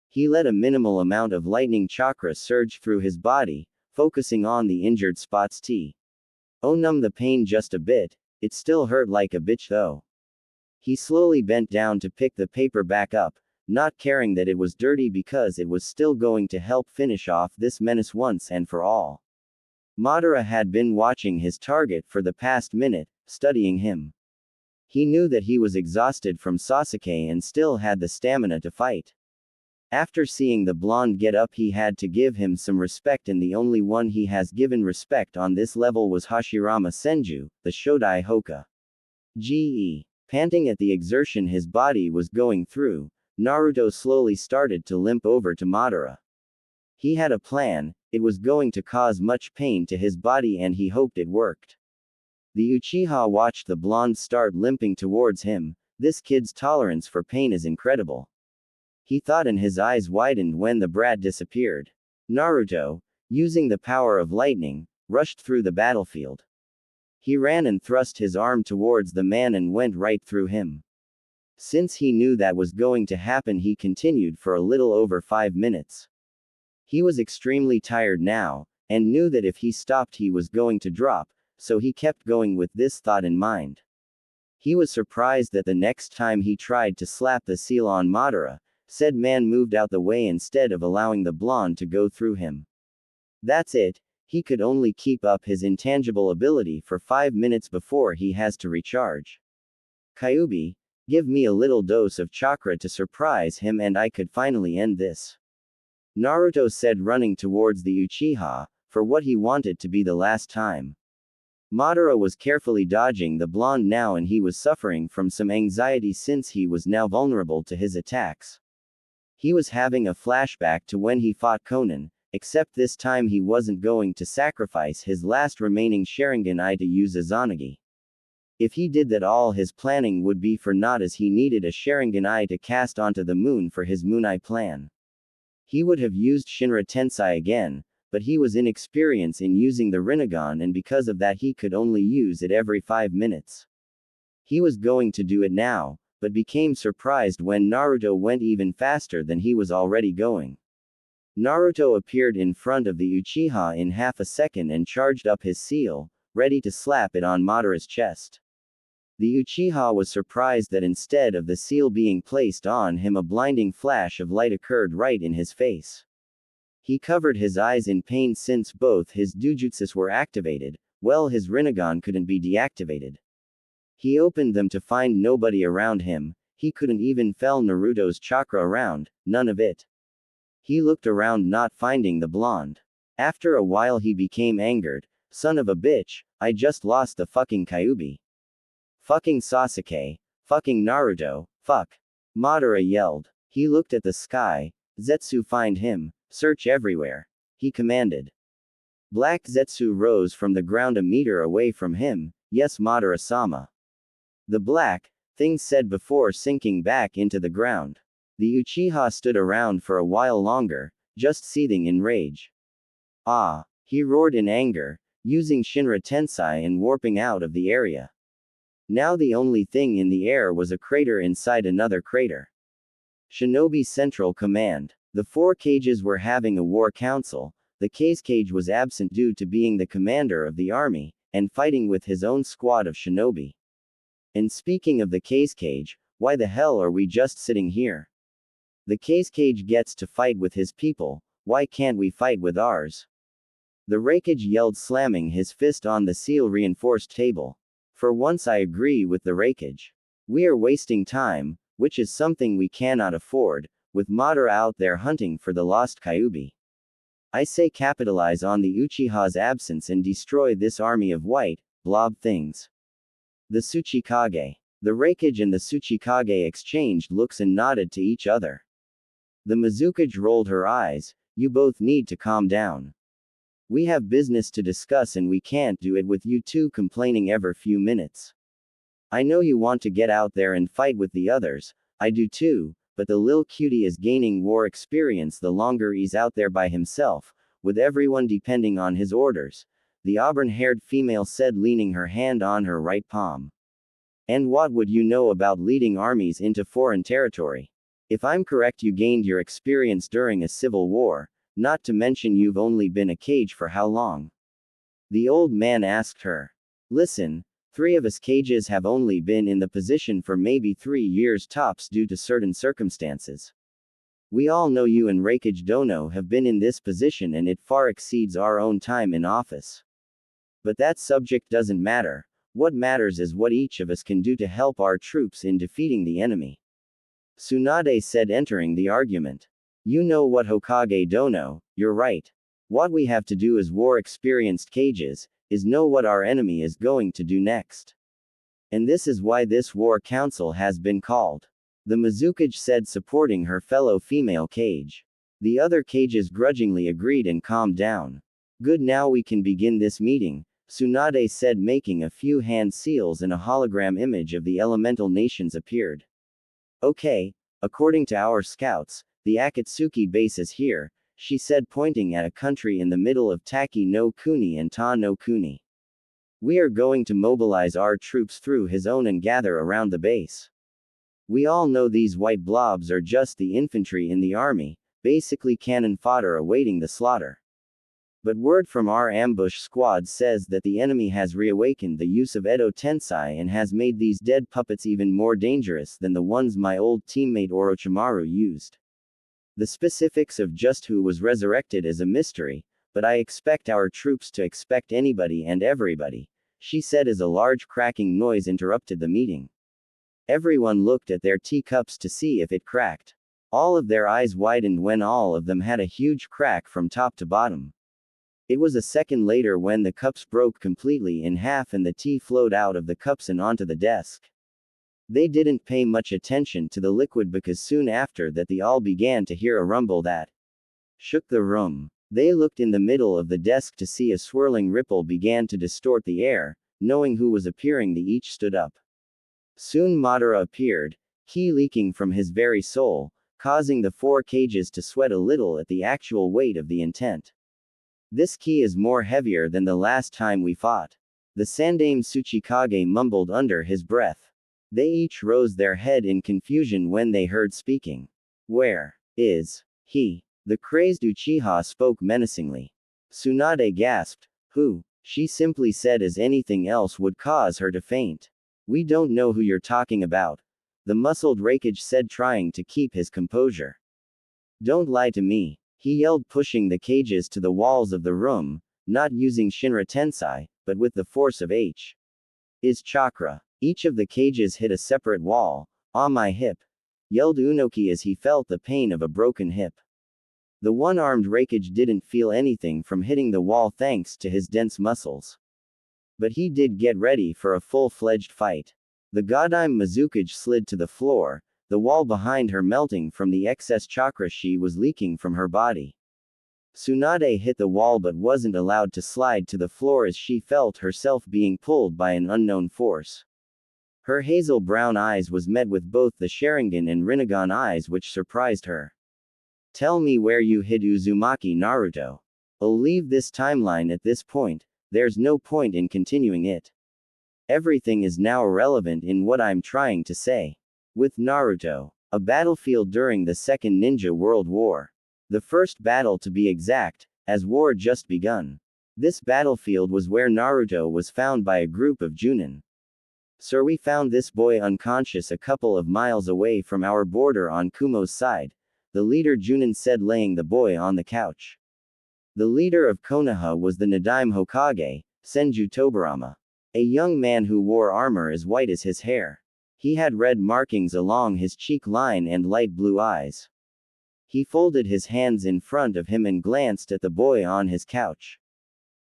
He let a minimal amount of lightning chakra surge through his body, focusing on the injured spots. Oh, numb the pain just a bit, it still hurt like a bitch though. He slowly bent down to pick the paper back up, not caring that it was dirty because it was still going to help finish off this menace once and for all. Madara had been watching his target for the past minute, studying him. He knew that he was exhausted from Sasuke and still had the stamina to fight. After seeing the blonde get up, he had to give him some respect, and the only one he has given respect on this level was Hashirama Senju, the Shodai Hoka. Panting at the exertion his body was going through, Naruto slowly started to limp over to Madara. He had a plan, it was going to cause much pain to his body and he hoped it worked. The Uchiha watched the blonde start limping towards him. This kid's tolerance for pain is incredible, he thought, and his eyes widened when the brat disappeared. Naruto, using the power of lightning, rushed through the battlefield. He ran and thrust his arm towards the man and went right through him. Since he knew that was going to happen, he continued for a little over 5 minutes. He was extremely tired now, and knew that if he stopped he was going to drop, so he kept going with this thought in mind. He was surprised that the next time he tried to slap the seal on Madara, said man moved out the way instead of allowing the blonde to go through him. That's it, he could only keep up his intangible ability for 5 minutes before he has to recharge. Kyuubi, give me a little dose of chakra to surprise him and I could finally end this. Naruto said, running towards the Uchiha, for what he wanted to be the last time. Madara was carefully dodging the blonde now, and he was suffering from some anxiety since he was now vulnerable to his attacks. He was having a flashback to when he fought Konan, except this time he wasn't going to sacrifice his last remaining Sharingan to use Izanagi. If he did that, all his planning would be for naught, as he needed a Sharingan to cast onto the moon for his Moon Eye plan. He would have used Shinra Tensei again, but he was inexperienced in using the Rinnegan, and because of that he could only use it every 5 minutes. He was going to do it now, but became surprised when Naruto went even faster than he was already going. Naruto appeared in front of the Uchiha in half a second and charged up his seal, ready to slap it on Madara's chest. The Uchiha was surprised that instead of the seal being placed on him, a blinding flash of light occurred right in his face. He covered his eyes in pain since both his dojutsus were activated, well, his Rinnegan couldn't be deactivated. He opened them to find nobody around him, he couldn't even feel Naruto's chakra around, none of it. He looked around, not finding the blonde. After a while he became angered, son of a bitch, I just lost the fucking Kyuubi. Fucking Sasuke. Fucking Naruto. Fuck. Madara yelled. He looked at the sky. Zetsu, find him, search everywhere, he commanded. Black Zetsu rose from the ground a meter away from him. Yes, Madara-sama. The black thing said before sinking back into the ground. The Uchiha stood around for a while longer, just seething in rage. Ah! He roared in anger, using Shinra Tensei and warping out of the area. Now the only thing in the air was a crater inside another crater. Shinobi Central Command. The 4 cages were having a war council. The Case Cage was absent due to being the commander of the army, and fighting with his own squad of shinobi. And speaking of the Case Cage, why the hell are we just sitting here? The Case Cage gets to fight with his people, why can't we fight with ours? The Raikage yelled, slamming his fist on the seal-reinforced table. For once I agree with the Raikage. We are wasting time, which is something we cannot afford, with Madara out there hunting for the lost Kyuubi. I say capitalize on the Uchiha's absence and destroy this army of white, blob things. The Tsuchikage. The Raikage and the Tsuchikage exchanged looks and nodded to each other. The Mizukage rolled her eyes, you both need to calm down. We have business to discuss and we can't do it with you two complaining every few minutes. I know you want to get out there and fight with the others, I do too, but the lil cutie is gaining war experience the longer he's out there by himself, with everyone depending on his orders, the auburn-haired female said, leaning her hand on her right palm. And what would you know about leading armies into foreign territory? If I'm correct, you gained your experience during a civil war, not to mention you've only been a Kage for how long? The old man asked her. Listen, 3 of us Kages have only been in the position for maybe 3 years tops due to certain circumstances. We all know you and Raikage Dono have been in this position and it far exceeds our own time in office. But that subject doesn't matter. What matters is what each of us can do to help our troops in defeating the enemy. Tsunade said, entering the argument. You know what, Hokage Dono, you're right. What we have to do as war-experienced Kages, is know what our enemy is going to do next. And this is why this war council has been called. The Mizukage said, supporting her fellow female Kage. The other Kages grudgingly agreed and calmed down. Good, now we can begin this meeting, Tsunade said, making a few hand seals and a hologram image of the elemental nations appeared. Okay, according to our scouts, the Akatsuki base is here, she said, pointing at a country in the middle of Taki no Kuni and Ta no Kuni. We are going to mobilize our troops through his own and gather around the base. We all know these white blobs are just the infantry in the army, basically cannon fodder awaiting the slaughter. But word from our ambush squad says that the enemy has reawakened the use of Edo Tensei and has made these dead puppets even more dangerous than the ones my old teammate Orochimaru used. The specifics of just who was resurrected is a mystery, but I expect our troops to expect anybody and everybody, she said as a large cracking noise interrupted the meeting. Everyone looked at their teacups to see if it cracked. All of their eyes widened when all of them had a huge crack from top to bottom. It was a second later when the cups broke completely in half and the tea flowed out of the cups and onto the desk. They didn't pay much attention to the liquid because soon after that they all began to hear a rumble that shook the room. They looked in the middle of the desk to see a swirling ripple began to distort the air. Knowing who was appearing, they each stood up. Soon Madara appeared, ki leaking from his very soul, causing the 4 Kages to sweat a little at the actual weight of the intent. This ki is more heavier than the last time we fought. The Sandaime Tsuchikage mumbled under his breath. They each rose their head in confusion when they heard speaking. Where is he? The crazed Uchiha spoke menacingly. Tsunade gasped. Who? She simply said as anything else would cause her to faint. We don't know who you're talking about. The muscled Raikage said, trying to keep his composure. Don't lie to me, he yelled, pushing the Kages to the walls of the room, not using Shinra Tensei, but with the force of His chakra. Each of the Kages hit a separate wall. On my hip, yelled Unoki as he felt the pain of a broken hip. The one-armed Raikage didn't feel anything from hitting the wall thanks to his dense muscles. But he did get ready for a full-fledged fight. The Godaime Mizukage slid to the floor, the wall behind her melting from the excess chakra she was leaking from her body. Tsunade hit the wall but wasn't allowed to slide to the floor as she felt herself being pulled by an unknown force. Her hazel brown eyes was met with both the Sharingan and Rinnegan eyes, which surprised her. Tell me where you hid Uzumaki Naruto. I'll leave this timeline at this point, there's no point in continuing it. Everything is now irrelevant in what I'm trying to say. With Naruto, a battlefield during the Second Ninja World War. The first battle to be exact, as war just begun. This battlefield was where Naruto was found by a group of Junin. Sir, we found this boy unconscious a couple of miles away from our border on Kumo's side, the leader Junin said, laying the boy on the couch. The leader of Konoha was the Nadaime Hokage, Senju Tobarama. A young man who wore armor as white as his hair. He had red markings along his cheek line and light blue eyes. He folded his hands in front of him and glanced at the boy on his couch.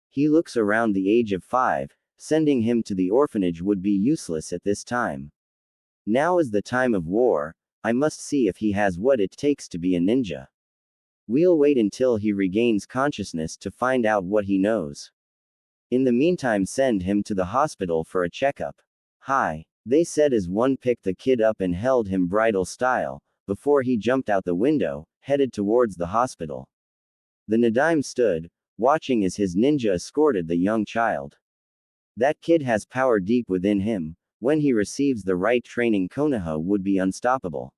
He looks around the age of 5, sending him to the orphanage would be useless at this time. Now is the time of war, I must see if he has what it takes to be a ninja. We'll wait until he regains consciousness to find out what he knows. In the meantime, send him to the hospital for a checkup. Hi, they said as one picked the kid up and held him bridal style, before he jumped out the window, headed towards the hospital. The Nadaime stood, watching as his ninja escorted the young child. That kid has power deep within him, When he receives the right training, Konoha would be unstoppable.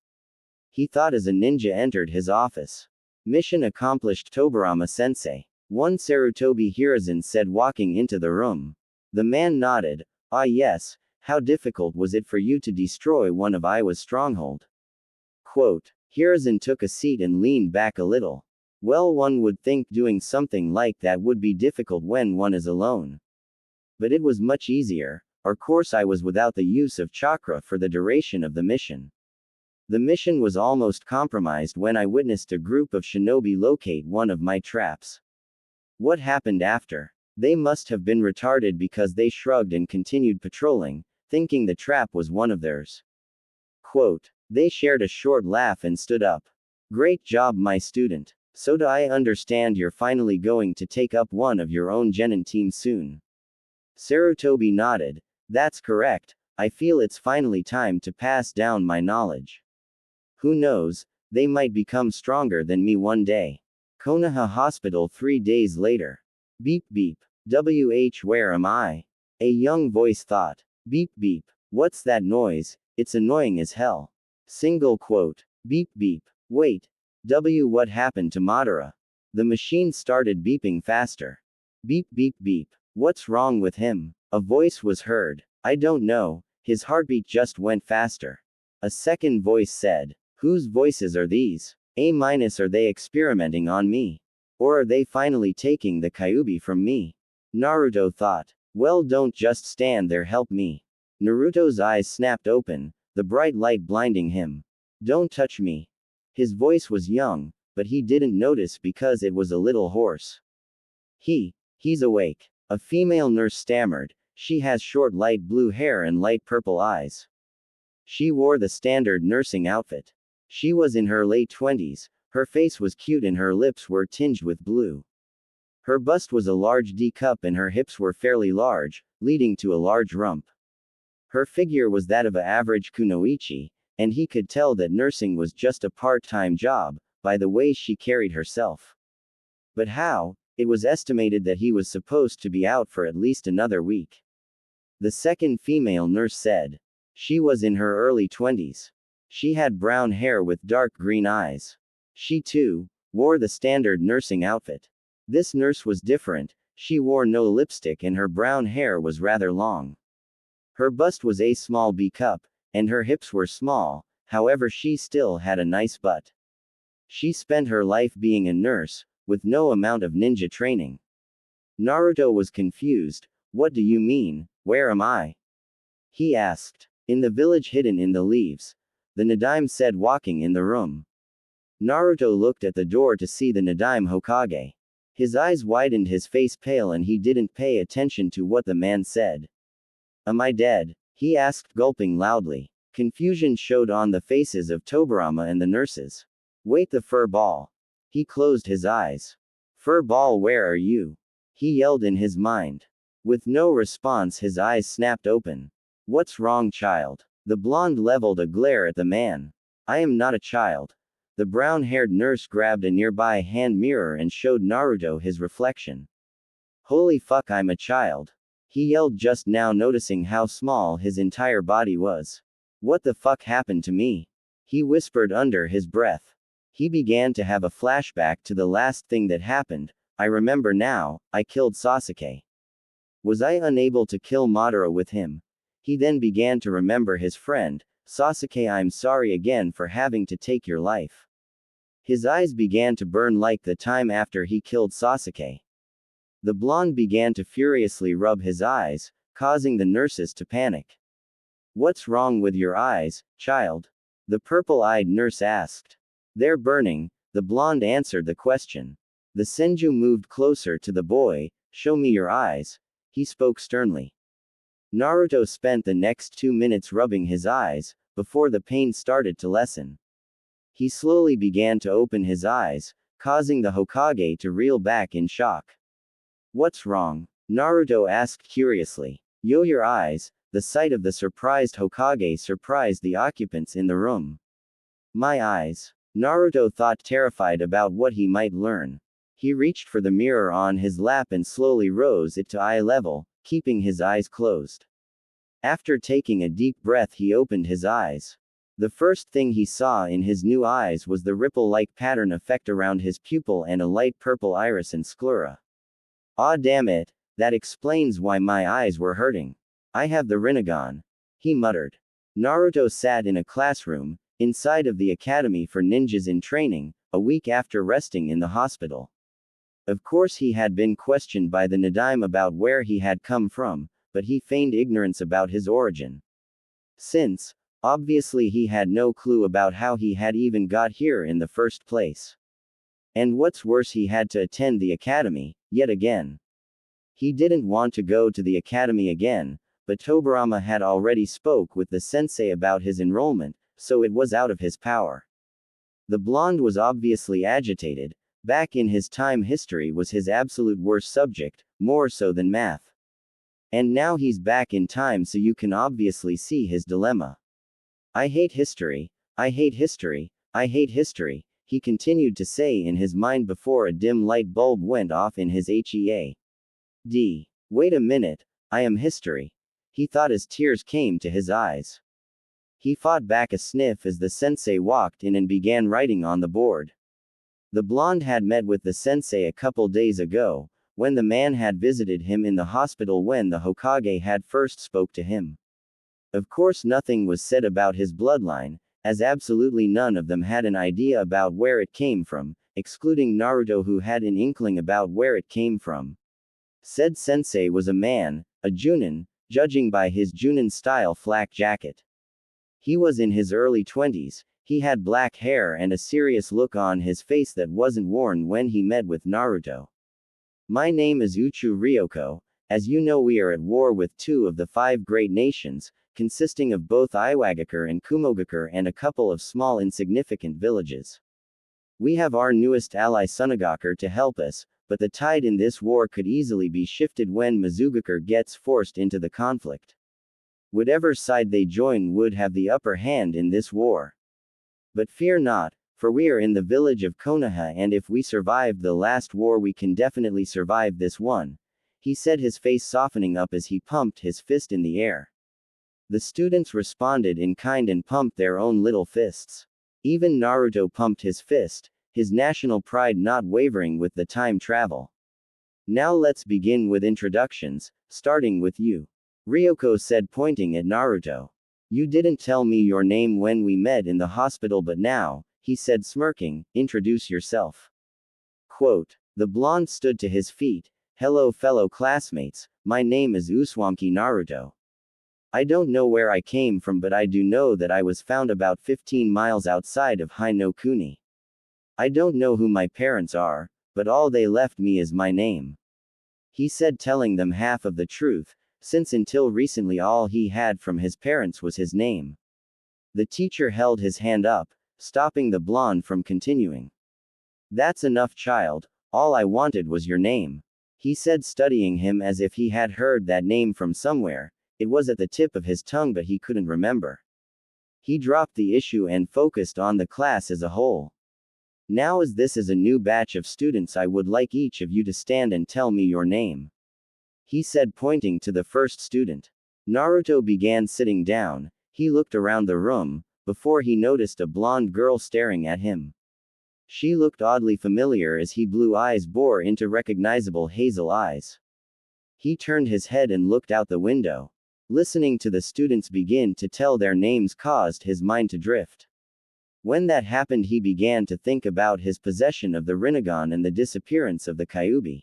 He thought as a ninja entered his office. Mission accomplished, Tobirama-sensei. One Sarutobi Hiruzen said, walking into the room. The man nodded. Ah yes, how difficult was it for you to destroy one of Iwa's stronghold? Quote. Hiruzen took a seat and leaned back a little. Well, one would think doing something like that would be difficult when one is alone. But it was much easier. Of course, I was without the use of chakra for the duration of the mission. The mission was almost compromised when I witnessed a group of shinobi locate one of my traps. What happened after? They must have been retarded because they shrugged and continued patrolling, thinking the trap was one of theirs. Quote. They shared a short laugh and stood up. Great job, my student. So do I understand you're finally going to take up one of your own genin team soon? Sarutobi nodded. That's correct. I feel it's finally time to pass down my knowledge. Who knows, they might become stronger than me one day. Konoha Hospital 3 days later. Beep beep. Where am I? A young voice thought. Beep beep. What's that noise? It's annoying as hell. Single quote. Beep beep. Wait. What happened to Madara? The machine started beeping faster. Beep beep beep. What's wrong with him? A voice was heard. I don't know, his heartbeat just went faster. A second voice said. Whose voices are these? Are they experimenting on me? Or are they finally taking the Kyuubi from me? Naruto thought. Well, don't just stand there, help me. Naruto's eyes snapped open, the bright light blinding him. Don't touch me. His voice was young, but he didn't notice because it was a little hoarse. He's awake. A female nurse stammered. She has short light blue hair and light purple eyes. She wore the standard nursing outfit. She was in her late 20s, her face was cute and her lips were tinged with blue. Her bust was a large D cup and her hips were fairly large, leading to a large rump. Her figure was that of an average kunoichi, and he could tell that nursing was just a part-time job, by the way she carried herself. But how? It was estimated that he was supposed to be out for at least another week. The second female nurse said. She was in her early 20s. She had brown hair with dark green eyes. She, too, wore the standard nursing outfit. This nurse was different, she wore no lipstick and her brown hair was rather long. Her bust was a small B cup, and her hips were small, however she still had a nice butt. She spent her life being a nurse, with no amount of ninja training. Naruto was confused. What do you mean, where am I? He asked. In the village hidden in the leaves. The Nadaime said, walking in the room. Naruto looked at the door to see the Nadaime Hokage. His eyes widened, his face pale, and he didn't pay attention to what the man said. Am I dead? He asked, gulping loudly. Confusion showed on the faces of Tobirama and the nurses. Wait, the fur ball. He closed his eyes. Fur ball, where are you? He yelled in his mind. With no response, his eyes snapped open. What's wrong, child? The blonde leveled a glare at the man. I am not a child. The brown-haired nurse grabbed a nearby hand mirror and showed Naruto his reflection. Holy fuck, I'm a child. He yelled, just now noticing how small his entire body was. What the fuck happened to me? He whispered under his breath. He began to have a flashback to the last thing that happened. I remember now, I killed Sasuke. Was I unable to kill Madara with him? He then began to remember his friend. Sasuke, I'm sorry again for having to take your life. His eyes began to burn like the time after he killed Sasuke. The blonde began to furiously rub his eyes, causing the nurses to panic. What's wrong with your eyes, child? The purple-eyed nurse asked. They're burning, the blonde answered the question. The senju moved closer to the boy. Show me your eyes. He spoke sternly. Naruto spent the next 2 minutes rubbing his eyes, before the pain started to lessen. He slowly began to open his eyes, causing the Hokage to reel back in shock. What's wrong? Naruto asked curiously. Your eyes. The sight of the surprised Hokage surprised the occupants in the room. My eyes. Naruto thought, terrified about what he might learn. He reached for the mirror on his lap and slowly rose it to eye level, keeping his eyes closed. After taking a deep breath, he opened his eyes. The first thing he saw in his new eyes was the ripple-like pattern effect around his pupil and a light purple iris and sclera. "Ah, damn it, that explains why my eyes were hurting. I have the Rinnegan," he muttered. Naruto sat in a classroom, inside of the Academy for Ninjas in Training, a week after resting in the hospital. Of course he had been questioned by the Nadaime about where he had come from, but he feigned ignorance about his origin. Since, obviously he had no clue about how he had even got here in the first place. And what's worse, he had to attend the academy, yet again. He didn't want to go to the academy again, but Tobirama had already spoke with the sensei about his enrollment, so it was out of his power. The blonde was obviously agitated. Back in his time, history was his absolute worst subject, more so than math. And now he's back in time, so you can obviously see his dilemma. "I hate history, I hate history, I hate history," he continued to say in his mind before a dim light bulb went off in his head. Wait a minute, I am history, he thought as tears came to his eyes. He fought back a sniff as the sensei walked in and began writing on the board. The blonde had met with the sensei a couple days ago, when the man had visited him in the hospital when the Hokage had first spoke to him. Of course nothing was said about his bloodline, as absolutely none of them had an idea about where it came from, excluding Naruto, who had an inkling about where it came from. Said sensei was a man, a Junin, judging by his Junin-style flak jacket. He was in his early 20s, he had black hair and a serious look on his face that wasn't worn when he met with Naruto. "My name is Uchu Ryoko. As you know, we are at war with two of the 5 great nations, consisting of both Iwagakure and Kumogakure and a couple of small insignificant villages. We have our newest ally Tsunade to help us, but the tide in this war could easily be shifted when Mizugakure gets forced into the conflict. Whatever side they join would have the upper hand in this war. But fear not, for we are in the village of Konoha, and if we survived the last war we can definitely survive this one," he said, his face softening up as he pumped his fist in the air. The students responded in kind and pumped their own little fists. Even Naruto pumped his fist, his national pride not wavering with the time travel. "Now let's begin with introductions, starting with you," Ryoko said, pointing at Naruto. "You didn't tell me your name when we met in the hospital, but now," he said smirking, "introduce yourself." Quote. The blonde stood to his feet. "Hello fellow classmates, my name is Uzumaki Naruto. I don't know where I came from, but I do know that I was found about 15 miles outside of Hai no Kuni. I don't know who my parents are, but all they left me is my name," he said, telling them half of the truth, since until recently all he had from his parents was his name. The teacher held his hand up, stopping the blonde from continuing. "That's enough, child, all I wanted was your name," he said, studying him as if he had heard that name from somewhere. It was at the tip of his tongue, but he couldn't remember. He dropped the issue and focused on the class as a whole. "Now, as this is a new batch of students, I would like each of you to stand and tell me your name," he said, pointing to the first student. Naruto began sitting down. He looked around the room, before he noticed a blonde girl staring at him. She looked oddly familiar as his blue eyes bore into recognizable hazel eyes. He turned his head and looked out the window. Listening to the students begin to tell their names caused his mind to drift. When that happened, he began to think about his possession of the Rinnegan and the disappearance of the Kyuubi.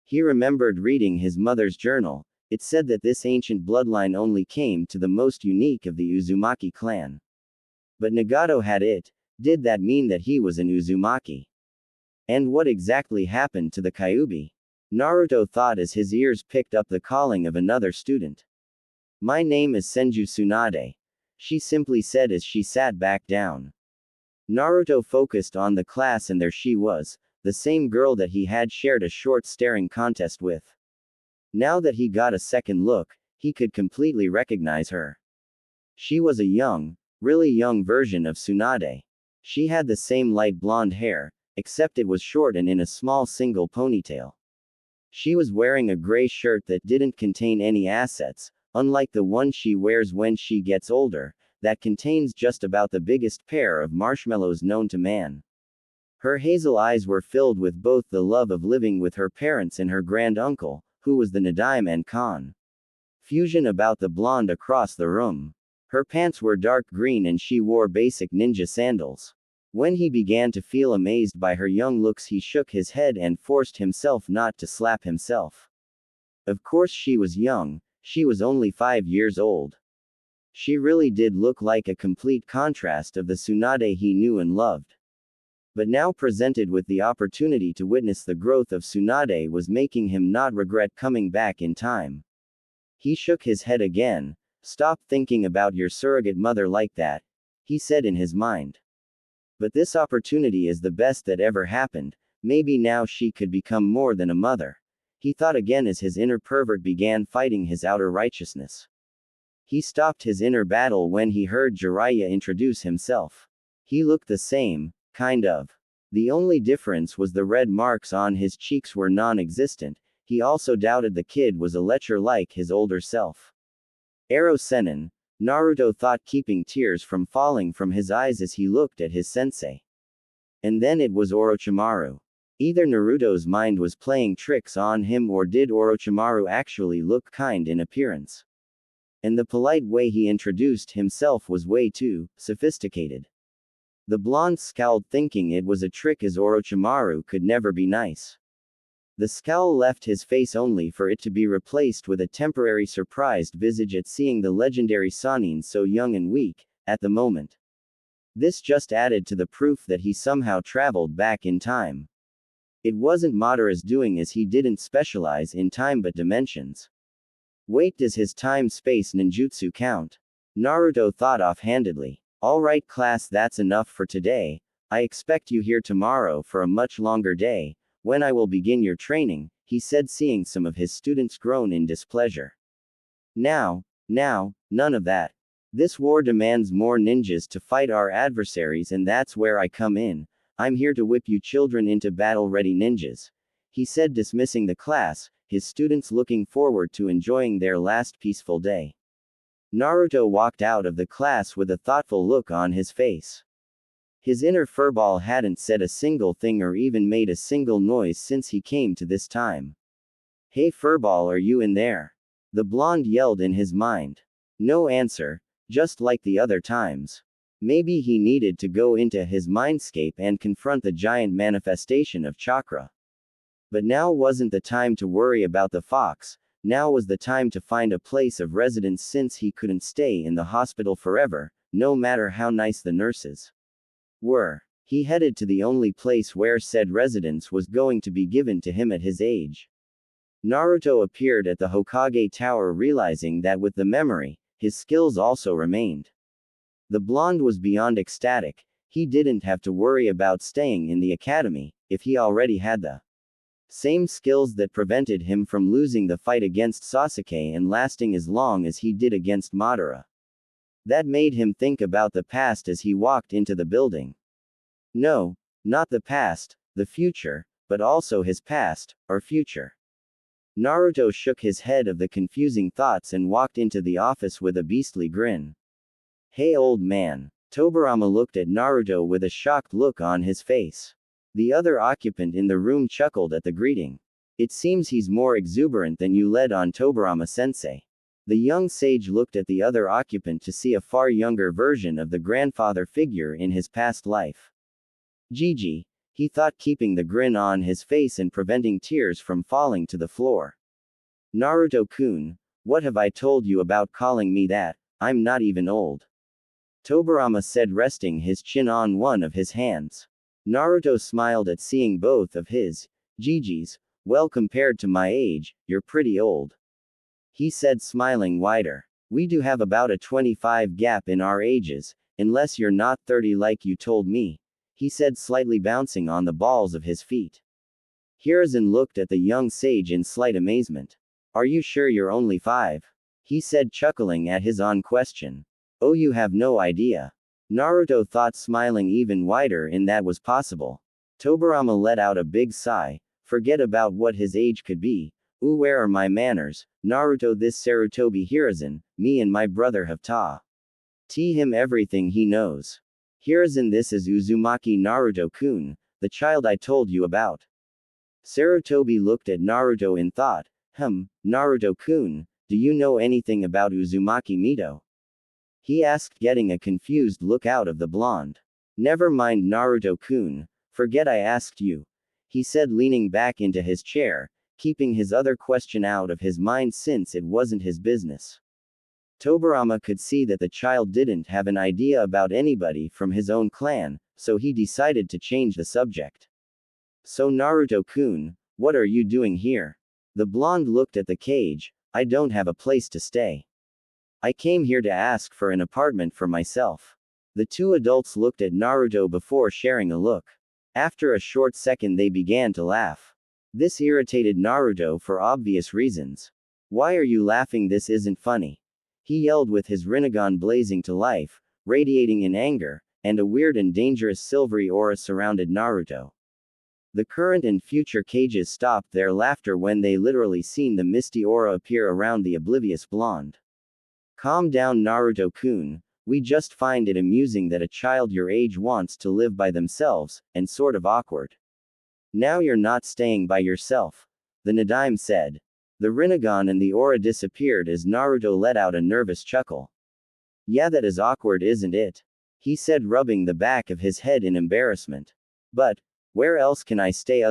He remembered reading his mother's journal. It said that this ancient bloodline only came to the most unique of the Uzumaki clan. But Nagato had it. Did that mean that he was an Uzumaki? And what exactly happened to the Kyuubi? Naruto thought as his ears picked up the calling of another student. "My name is Senju Tsunade," she simply said as she sat back down. Naruto focused on the class, and there she was, the same girl that he had shared a short staring contest with. Now that he got a second look, he could completely recognize her. She was a young, really young version of Tsunade. She had the same light blonde hair, except it was short and in a small single ponytail. She was wearing a gray shirt that didn't contain any assets, unlike the one she wears when she gets older, that contains just about the biggest pair of marshmallows known to man. Her hazel eyes were filled with both the love of living with her parents and her grand uncle, who was the Nadim and Khan. Fusion about the blonde across the room. Her pants were dark green and she wore basic ninja sandals. When he began to feel amazed by her young looks, he shook his head and forced himself not to slap himself. Of course she was young, she was only 5 years old. She really did look like a complete contrast of the Tsunade he knew and loved. But now presented with the opportunity to witness the growth of Tsunade was making him not regret coming back in time. He shook his head again. Stop thinking about your surrogate mother like that, he said in his mind. But this opportunity is the best that ever happened, maybe now she could become more than a mother. He thought again as his inner pervert began fighting his outer righteousness. He stopped his inner battle when he heard Jiraiya introduce himself. He looked the same, kind of. The only difference was the red marks on his cheeks were non-existent. He also doubted the kid was a lecher like his older self. Ero Sennin, Naruto thought, keeping tears from falling from his eyes as he looked at his sensei. And then it was Orochimaru. Either Naruto's mind was playing tricks on him or did Orochimaru actually look kind in appearance. And the polite way he introduced himself was way too sophisticated. The blonde scowled, thinking it was a trick as Orochimaru could never be nice. The scowl left his face only for it to be replaced with a temporary surprised visage at seeing the legendary Sannin so young and weak, at the moment. This just added to the proof that he somehow traveled back in time. It wasn't Madara's doing as he didn't specialize in time but dimensions. Wait, does his time-space ninjutsu count? Naruto thought offhandedly. Alright class, that's enough for today. I expect you here tomorrow for a much longer day, when I will begin your training, he said, seeing some of his students groan in displeasure. Now, none of that. This war demands more ninjas to fight our adversaries, and that's where I come in. I'm here to whip you children into battle-ready ninjas, he said, dismissing the class, his students looking forward to enjoying their last peaceful day. Naruto walked out of the class with a thoughtful look on his face. His inner furball hadn't said a single thing or even made a single noise since he came to this time. Hey furball, are you in there? The blonde yelled in his mind. No answer, just like the other times. Maybe he needed to go into his mindscape and confront the giant manifestation of chakra. But now wasn't the time to worry about the fox, now was the time to find a place of residence since he couldn't stay in the hospital forever, no matter how nice the nurses were. He headed to the only place where said residence was going to be given to him at his age. Naruto appeared at the Hokage Tower, realizing that with the memory, his skills also remained. The blonde was beyond ecstatic. He didn't have to worry about staying in the academy, if he already had the same skills that prevented him from losing the fight against Sasuke and lasting as long as he did against Madara. That made him think about the past as he walked into the building. No, not the past, the future, but also his past, or future. Naruto shook his head of the confusing thoughts and walked into the office with a beastly grin. Hey old man. Tobirama looked at Naruto with a shocked look on his face. The other occupant in the room chuckled at the greeting. It seems he's more exuberant than you led on, Tobirama-sensei. The young sage looked at the other occupant to see a far younger version of the grandfather figure in his past life. Gigi, he thought, keeping the grin on his face and preventing tears from falling to the floor. Naruto-kun, what have I told you about calling me that? I'm not even old. Tobirama said, resting his chin on one of his hands. Naruto smiled at seeing both of his Gigi's. Well, compared to my age, you're pretty old, he said, smiling wider. We do have about a 25 gap in our ages, unless you're not 30 like you told me, he said, slightly bouncing on the balls of his feet. Hiruzen looked at the young sage in slight amazement. Are you sure you're only 5? He said, chuckling at his own question. Oh, you have no idea. Naruto thought, smiling even wider in that was possible. Tobirama let out a big sigh. Forget about what his age could be. Ooh, where are my manners, Naruto? This Sarutobi Hiruzen, me and my brother have taught him everything he knows. Hiruzen, this is Uzumaki Naruto-kun, the child I told you about. Sarutobi looked at Naruto in thought. Naruto-kun, do you know anything about Uzumaki Mito? He asked, getting a confused look out of the blonde. Never mind, Naruto-kun, forget I asked you, he said, leaning back into his chair, keeping his other question out of his mind since it wasn't his business. Tobirama could see that the child didn't have an idea about anybody from his own clan, so he decided to change the subject. So Naruto-kun, what are you doing here? The blonde looked at the cage. I don't have a place to stay. I came here to ask for an apartment for myself. The two adults looked at Naruto before sharing a look. After a short second they began to laugh. This irritated Naruto for obvious reasons. Why are you laughing? This isn't funny. He yelled with his Rinnegan blazing to life, radiating in anger, and a weird and dangerous silvery aura surrounded Naruto. The current and future cages stopped their laughter when they literally seen the misty aura appear around the oblivious blonde. Calm down, Naruto-kun, we just find it amusing that a child your age wants to live by themselves, and sort of awkward. Now you're not staying by yourself, the Nadaime said. The Rinnegan and the aura disappeared as Naruto let out a nervous chuckle. Yeah, that is awkward, isn't it? He said, rubbing the back of his head in embarrassment. But, where else can I stay?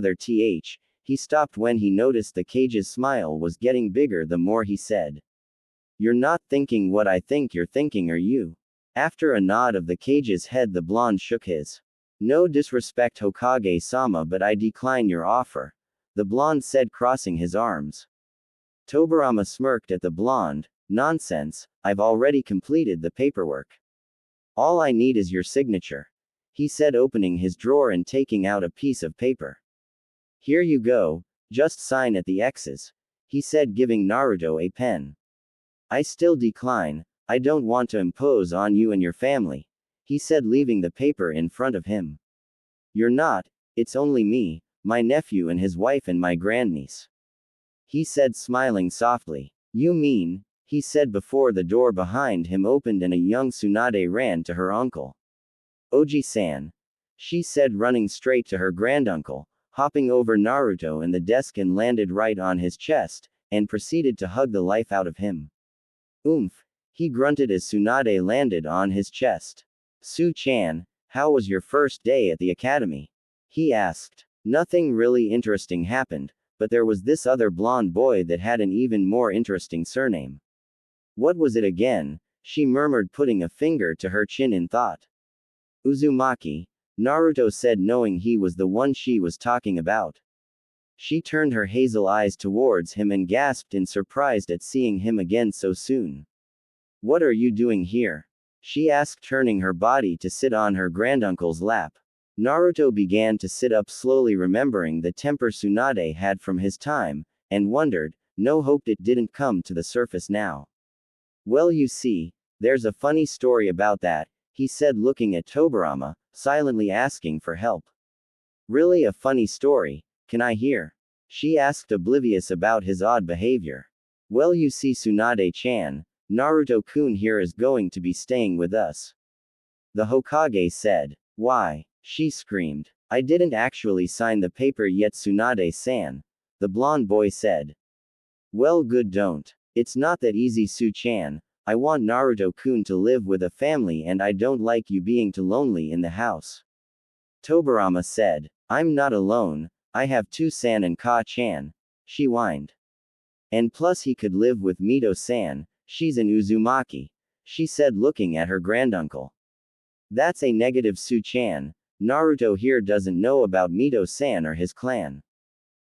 He stopped when he noticed the cage's smile was getting bigger the more he said. You're not thinking what I think you're thinking, are you? After a nod of the cage's head, the blonde shook his. No disrespect, Hokage-sama, but I decline your offer, the blonde said, crossing his arms. Tobirama smirked at the blonde. Nonsense, I've already completed the paperwork. All I need is your signature, he said, opening his drawer and taking out a piece of paper. Here you go, just sign at the X's, he said, giving Naruto a pen. I still decline, I don't want to impose on you and your family, he said, leaving the paper in front of him. You're not, it's only me, my nephew and his wife and my grandniece, he said, smiling softly. You mean, he said before the door behind him opened and a young Tsunade ran to her uncle. Oji-san, she said, running straight to her granduncle, hopping over Naruto and the desk and landed right on his chest, and proceeded to hug the life out of him. Oomph, he grunted as Tsunade landed on his chest. Su-chan, how was your first day at the academy? He asked. Nothing really interesting happened, but there was this other blonde boy that had an even more interesting surname. What was it again? She murmured, putting a finger to her chin in thought. Uzumaki, Naruto said, knowing he was the one she was talking about. She turned her hazel eyes towards him and gasped in surprise at seeing him again so soon. What are you doing here? She asked, turning her body to sit on her granduncle's lap. Naruto began to sit up slowly, remembering the temper Tsunade had from his time, and wondered, no, hoped it didn't come to the surface now. Well, you see, there's a funny story about that, he said, looking at Tobirama, silently asking for help. Really, a funny story? Can I hear? She asked, oblivious about his odd behavior. Well, you see, Tsunade-chan, Naruto-kun here is going to be staying with us, the Hokage said. Why? She screamed. I didn't actually sign the paper yet, Tsunade-san, the blonde boy said. Well, good, don't. It's not that easy, Su-chan. I want Naruto-kun to live with a family and I don't like you being too lonely in the house, Tobirama said. I'm not alone, I have two-san and Ka-chan, she whined. And plus he could live with Mito-san, she's an Uzumaki, she said, looking at her granduncle. That's a negative, Su-chan. Naruto here doesn't know about Mito-san or his clan,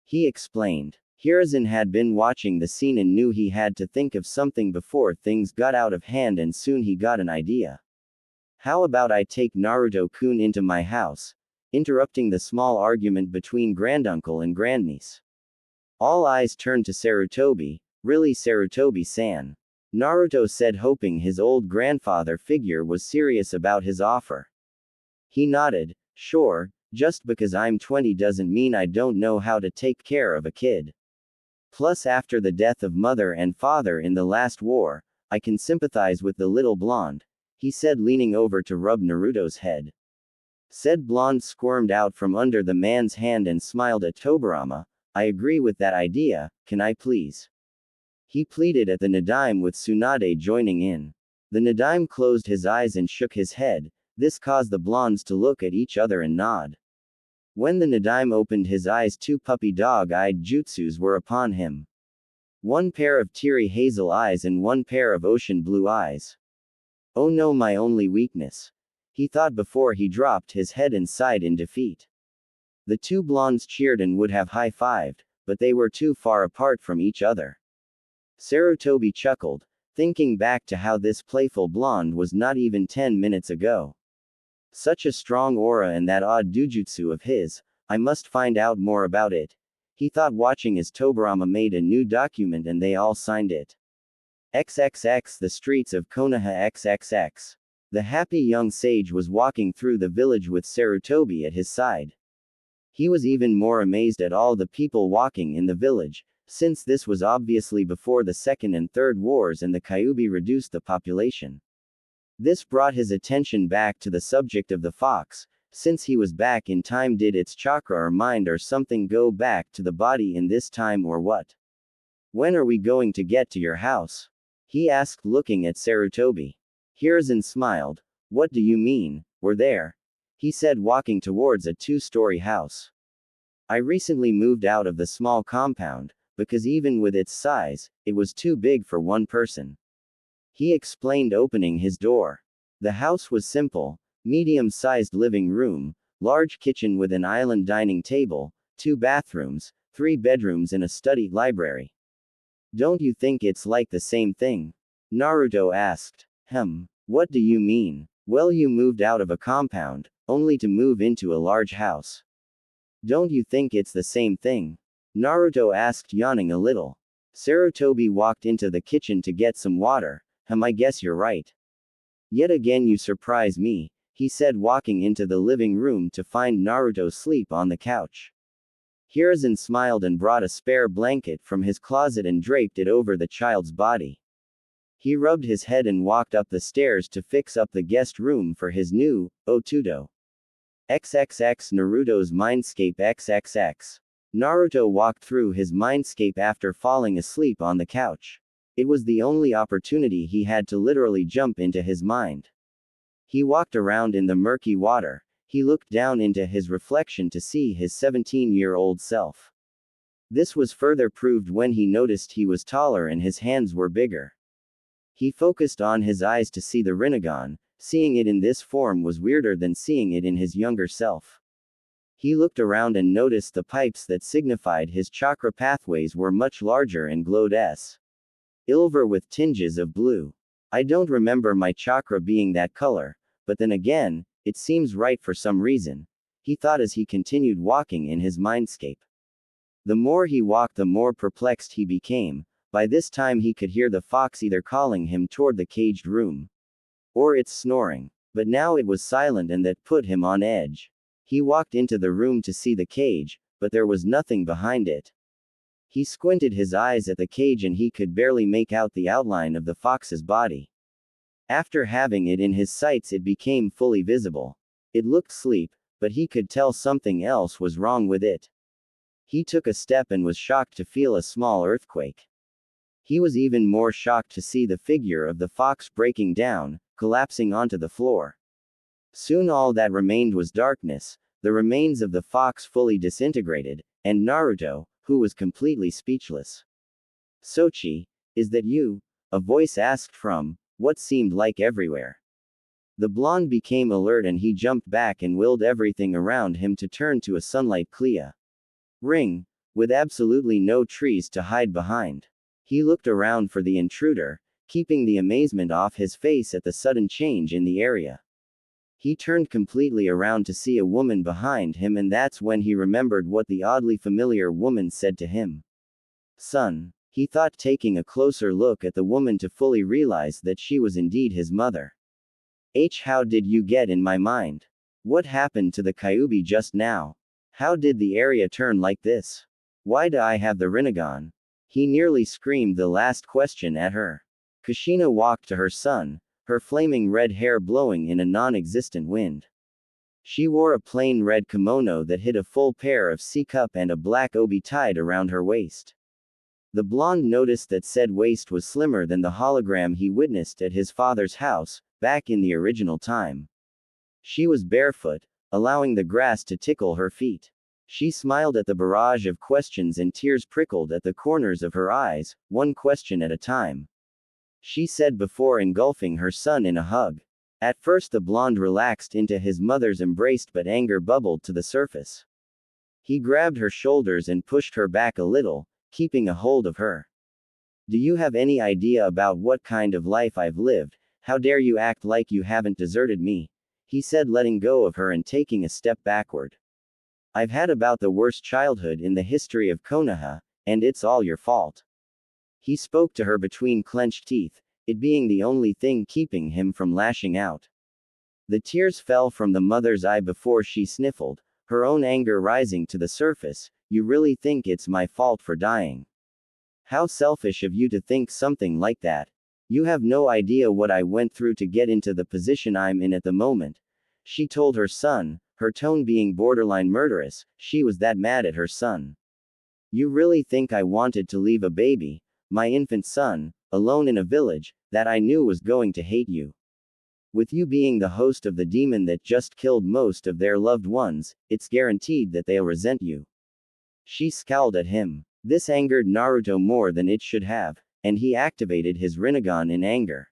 he explained. Hiruzen had been watching the scene and knew he had to think of something before things got out of hand, and soon he got an idea. How about I take Naruto-kun into my house? Interrupting the small argument between granduncle and grandniece. All eyes turned to Sarutobi. Really, Sarutobi-san? Naruto said, hoping his old grandfather figure was serious about his offer. He nodded. Sure, just because I'm 20 doesn't mean I don't know how to take care of a kid. Plus after the death of mother and father in the last war, I can sympathize with the little blonde, he said leaning over to rub Naruto's head. Said blonde squirmed out from under the man's hand and smiled at Tobirama. I agree with that idea, can I please? He pleaded at the Nadime with Tsunade joining in. The Nadime closed his eyes and shook his head, this caused the blondes to look at each other and nod. When the Nadime opened his eyes, two puppy dog-eyed jutsus were upon him. One pair of teary hazel eyes and one pair of ocean blue eyes. Oh no, my only weakness, he thought before he dropped his head and sighed in defeat. The two blondes cheered and would have high-fived, but they were too far apart from each other. Sarutobi chuckled, thinking back to how this playful blonde was not even 10 minutes ago. Such a strong aura and that odd dujutsu of his, I must find out more about it, he thought watching as Tobirama made a new document and they all signed it. XXX The streets of Konoha XXX. The happy young sage was walking through the village with Sarutobi at his side. He was even more amazed at all the people walking in the village, since this was obviously before the Second and Third Wars and the Kyuubi reduced the population. This brought his attention back to the subject of the fox. Since he was back in time, did its chakra or mind or something go back to the body in this time or what? When are we going to get to your house? He asked looking at Sarutobi. Hiruzen smiled. What do you mean, we're there? He said walking towards a 2-story house. I recently moved out of the small compound, because even with its size, it was too big for one person. He explained opening his door. The house was simple, medium-sized living room, large kitchen with an island dining table, 2 bathrooms, 3 bedrooms and a study library. Don't you think it's like the same thing? Naruto asked. What do you mean? Well, you moved out of a compound, only to move into a large house. Don't you think it's the same thing? Naruto asked, yawning a little. Sarutobi walked into the kitchen to get some water. I guess you're right. Yet again you surprise me, he said walking into the living room to find Naruto asleep on the couch. Hiruzen smiled and brought a spare blanket from his closet and draped it over the child's body. He rubbed his head and walked up the stairs to fix up the guest room for his new Otudo. XXX Naruto's Mindscape XXX. Naruto walked through his mindscape after falling asleep on the couch. It was the only opportunity he had to literally jump into his mind. He walked around in the murky water. He looked down into his reflection to see his 17-year-old self. This was further proved when he noticed he was taller and his hands were bigger. He focused on his eyes to see the Rinnegan. Seeing it in this form was weirder than seeing it in his younger self. He looked around and noticed the pipes that signified his chakra pathways were much larger and glowed silver with tinges of blue. I don't remember my chakra being that color, but then again, it seems right for some reason, he thought as he continued walking in his mindscape. The more he walked, the more perplexed he became. By this time he could hear the fox either calling him toward the caged room, or its snoring. But now it was silent and that put him on edge. He walked into the room to see the cage, but there was nothing behind it. He squinted his eyes at the cage and he could barely make out the outline of the fox's body. After having it in his sights, it became fully visible. It looked asleep, but he could tell something else was wrong with it. He took a step and was shocked to feel a small earthquake. He was even more shocked to see the figure of the fox breaking down, collapsing onto the floor. Soon all that remained was darkness, the remains of the fox fully disintegrated, and Naruto, who was completely speechless. Sochi, is that you? A voice asked from what seemed like everywhere. The blonde became alert and he jumped back and willed everything around him to turn to a sunlight clear ring, with absolutely no trees to hide behind. He looked around for the intruder, keeping the amazement off his face at the sudden change in the area. He turned completely around to see a woman behind him, and that's when he remembered what the oddly familiar woman said to him. Son, he thought, taking a closer look at the woman to fully realize that she was indeed his mother. How did you get in my mind? What happened to the Kyuubi just now? How did the area turn like this? Why do I have the Rinnegan? He nearly screamed the last question at her. Kushina walked to her son, her flaming red hair blowing in a non-existent wind. She wore a plain red kimono that hid a full pair of C-cup and a black obi tied around her waist. The blonde noticed that said waist was slimmer than the hologram he witnessed at his father's house, back in the original time. She was barefoot, allowing the grass to tickle her feet. She smiled at the barrage of questions and tears prickled at the corners of her eyes, one question at a time. She said before engulfing her son in a hug. At first the blonde relaxed into his mother's embrace, but anger bubbled to the surface. He grabbed her shoulders and pushed her back a little, keeping a hold of her. Do you have any idea about what kind of life I've lived? How dare you act like you haven't deserted me? He said, letting go of her and taking a step backward. I've had about the worst childhood in the history of Konoha, and it's all your fault. He spoke to her between clenched teeth, it being the only thing keeping him from lashing out. The tears fell from the mother's eye before she sniffled, her own anger rising to the surface. You really think it's my fault for dying? How selfish of you to think something like that. You have no idea what I went through to get into the position I'm in at the moment. She told her son, her tone being borderline murderous. She was that mad at her son. You really think I wanted to leave a baby, my infant son, alone in a village, that I knew was going to hate you? With you being the host of the demon that just killed most of their loved ones, it's guaranteed that they'll resent you. She scowled at him. This angered Naruto more than it should have, and he activated his Rinnegan in anger.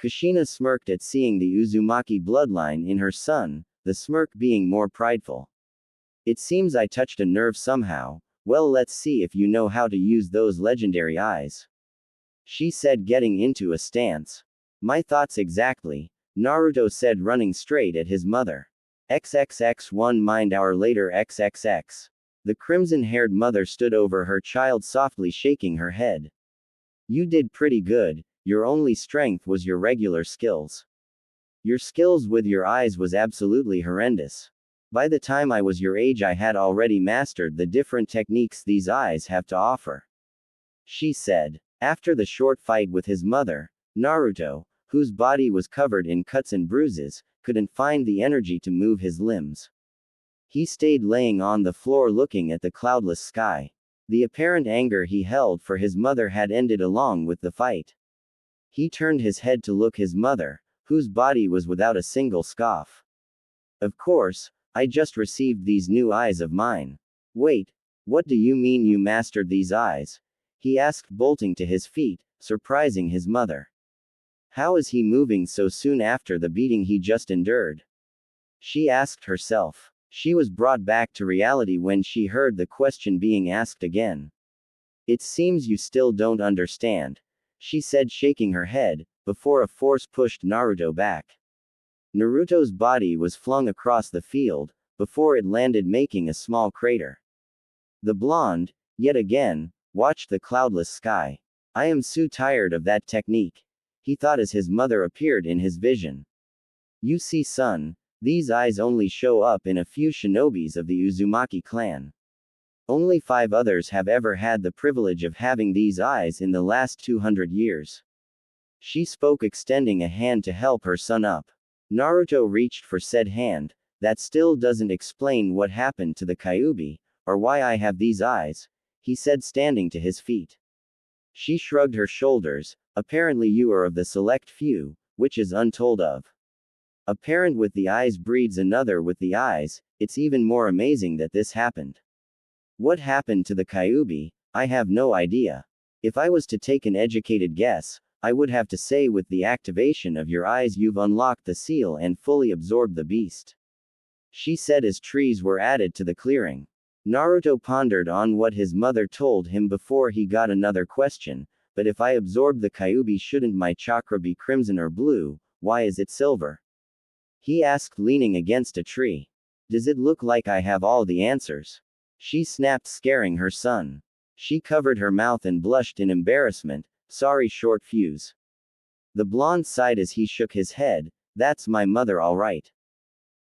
Kushina smirked at seeing the Uzumaki bloodline in her son, the smirk being more prideful. It seems I touched a nerve somehow. Well, let's see if you know how to use those legendary eyes. She said, getting into a stance. My thoughts exactly, Naruto said, running straight at his mother. XXX 1 mind hour later XXX. The crimson-haired mother stood over her child, softly shaking her head. You did pretty good, your only strength was your regular skills. Your skills with your eyes was absolutely horrendous. By the time I was your age I had already mastered the different techniques these eyes have to offer. She said. After the short fight with his mother, Naruto, whose body was covered in cuts and bruises, couldn't find the energy to move his limbs. He stayed laying on the floor looking at the cloudless sky. The apparent anger he held for his mother had ended along with the fight. He turned his head to look his mother, whose body was without a single scoff. Of course, I just received these new eyes of mine. Wait, what do you mean you mastered these eyes? He asked, bolting to his feet, surprising his mother. How is he moving so soon after the beating he just endured? She asked herself. She was brought back to reality when she heard the question being asked again. It seems you still don't understand, she said, shaking her head, before a force pushed Naruto back. Naruto's body was flung across the field, before it landed making a small crater. The blonde, yet again, watched the cloudless sky. I am so tired of that technique, he thought as his mother appeared in his vision. You see, son, these eyes only show up in a few shinobis of the Uzumaki clan. Only 5 others have ever had the privilege of having these eyes in the last 200 years. She spoke, extending a hand to help her son up. Naruto reached for said hand. That still doesn't explain what happened to the Kyuubi, or why I have these eyes, he said, standing to his feet. She shrugged her shoulders. Apparently you are of the select few, which is untold of. A parent with the eyes breeds another with the eyes. It's even more amazing that this happened. What happened to the Kyuubi? I have no idea. If I was to take an educated guess, I would have to say with the activation of your eyes you've unlocked the seal and fully absorbed the beast. She said as trees were added to the clearing. Naruto pondered on what his mother told him before he got another question. But if I absorb the Kyuubi, shouldn't my chakra be crimson or blue? Why is it silver? He asked, leaning against a tree. Does it look like I have all the answers? She snapped, scaring her son. She covered her mouth and blushed in embarrassment. Sorry, short fuse. The blonde sighed as he shook his head. That's my mother, all right.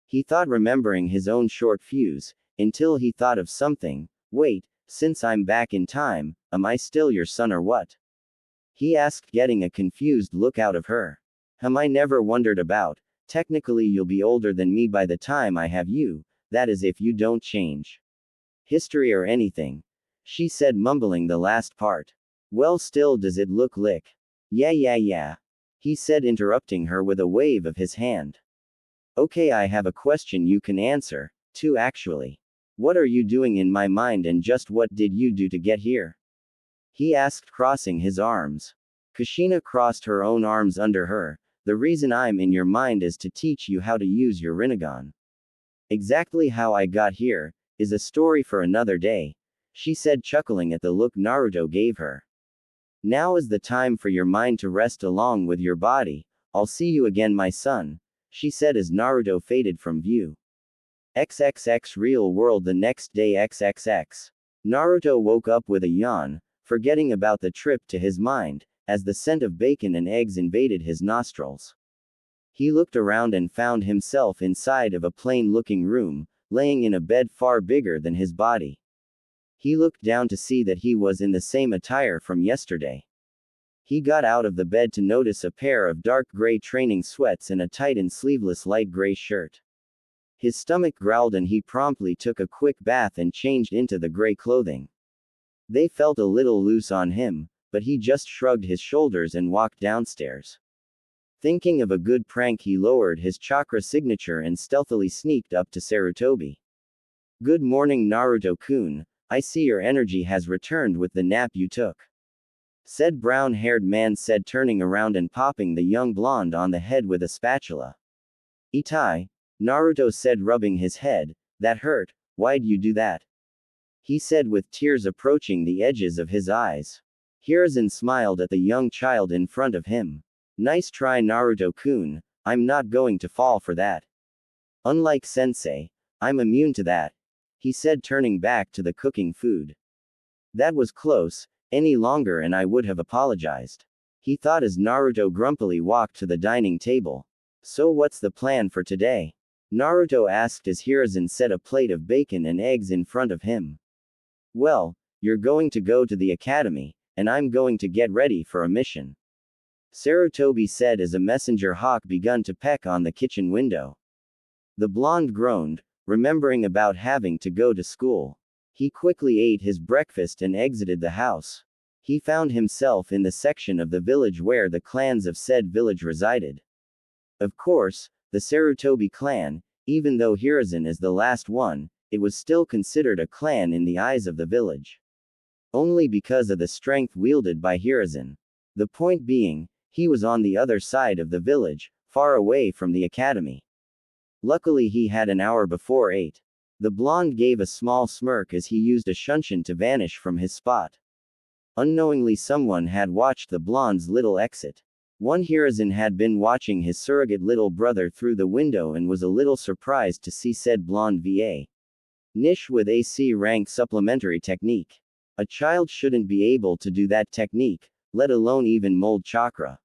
He thought, remembering his own short fuse, until he thought of something. Wait, since I'm back in time, am I still your son or what? He asked, getting a confused look out of her. I never wondered about. Technically, you'll be older than me by the time I have you, that is, if you don't change history or anything. She said, mumbling the last part. Well, still, does it look like? Yeah. He said, interrupting her with a wave of his hand. Okay, I have a question you can answer, too, actually. What are you doing in my mind, and just what did you do to get here? He asked, crossing his arms. Kushina crossed her own arms under her. The reason I'm in your mind is to teach you how to use your Rinnegan. Exactly how I got here is a story for another day, she said, chuckling at the look Naruto gave her. Now is the time for your mind to rest along with your body. I'll see you again, my son, she said as Naruto faded from view. XXX real world. The next day, XXX. Naruto woke up with a yawn, forgetting about the trip to his mind, as the scent of bacon and eggs invaded his nostrils. He looked around and found himself inside of a plain-looking room, laying in a bed far bigger than his body. He looked down to see that he was in the same attire from yesterday. He got out of the bed to notice a pair of dark gray training sweats and a tight and sleeveless light gray shirt. His stomach growled and he promptly took a quick bath and changed into the gray clothing. They felt a little loose on him, but he just shrugged his shoulders and walked downstairs. Thinking of a good prank, he lowered his chakra signature and stealthily sneaked up to Sarutobi. Good morning, Naruto-kun. I see your energy has returned with the nap you took, said brown-haired man, said, turning around and popping the young blonde on the head with a spatula. Itai, Naruto said, rubbing his head. That hurt. Why'd you do that? He said with tears approaching the edges of his eyes. Hiruzen smiled at the young child in front of him. Nice try, Naruto-kun. I'm not going to fall for that. Unlike sensei, I'm immune to that, he said, turning back to the cooking food. That was close. Any longer and I would have apologized, he thought as Naruto grumpily walked to the dining table. So what's the plan for today? Naruto asked as Hiruzen set a plate of bacon and eggs in front of him. Well, you're going to go to the academy, and I'm going to get ready for a mission, Sarutobi said as a messenger hawk begun to peck on the kitchen window. The blonde groaned, remembering about having to go to school. He quickly ate his breakfast and exited the house. He found himself in the section of the village where the clans of said village resided. Of course, the Sarutobi clan, even though Hiruzen is the last one, it was still considered a clan in the eyes of the village. Only because of the strength wielded by Hiruzen. The point being, he was on the other side of the village, far away from the academy. Luckily he had an hour before 8. The blonde gave a small smirk as he used a shunshin to vanish from his spot. Unknowingly someone had watched the blonde's little exit. One Hiruzen had been watching his surrogate little brother through the window and was a little surprised to see said blonde VA niche with AC rank supplementary technique. A child shouldn't be able to do that technique, let alone even mold chakra.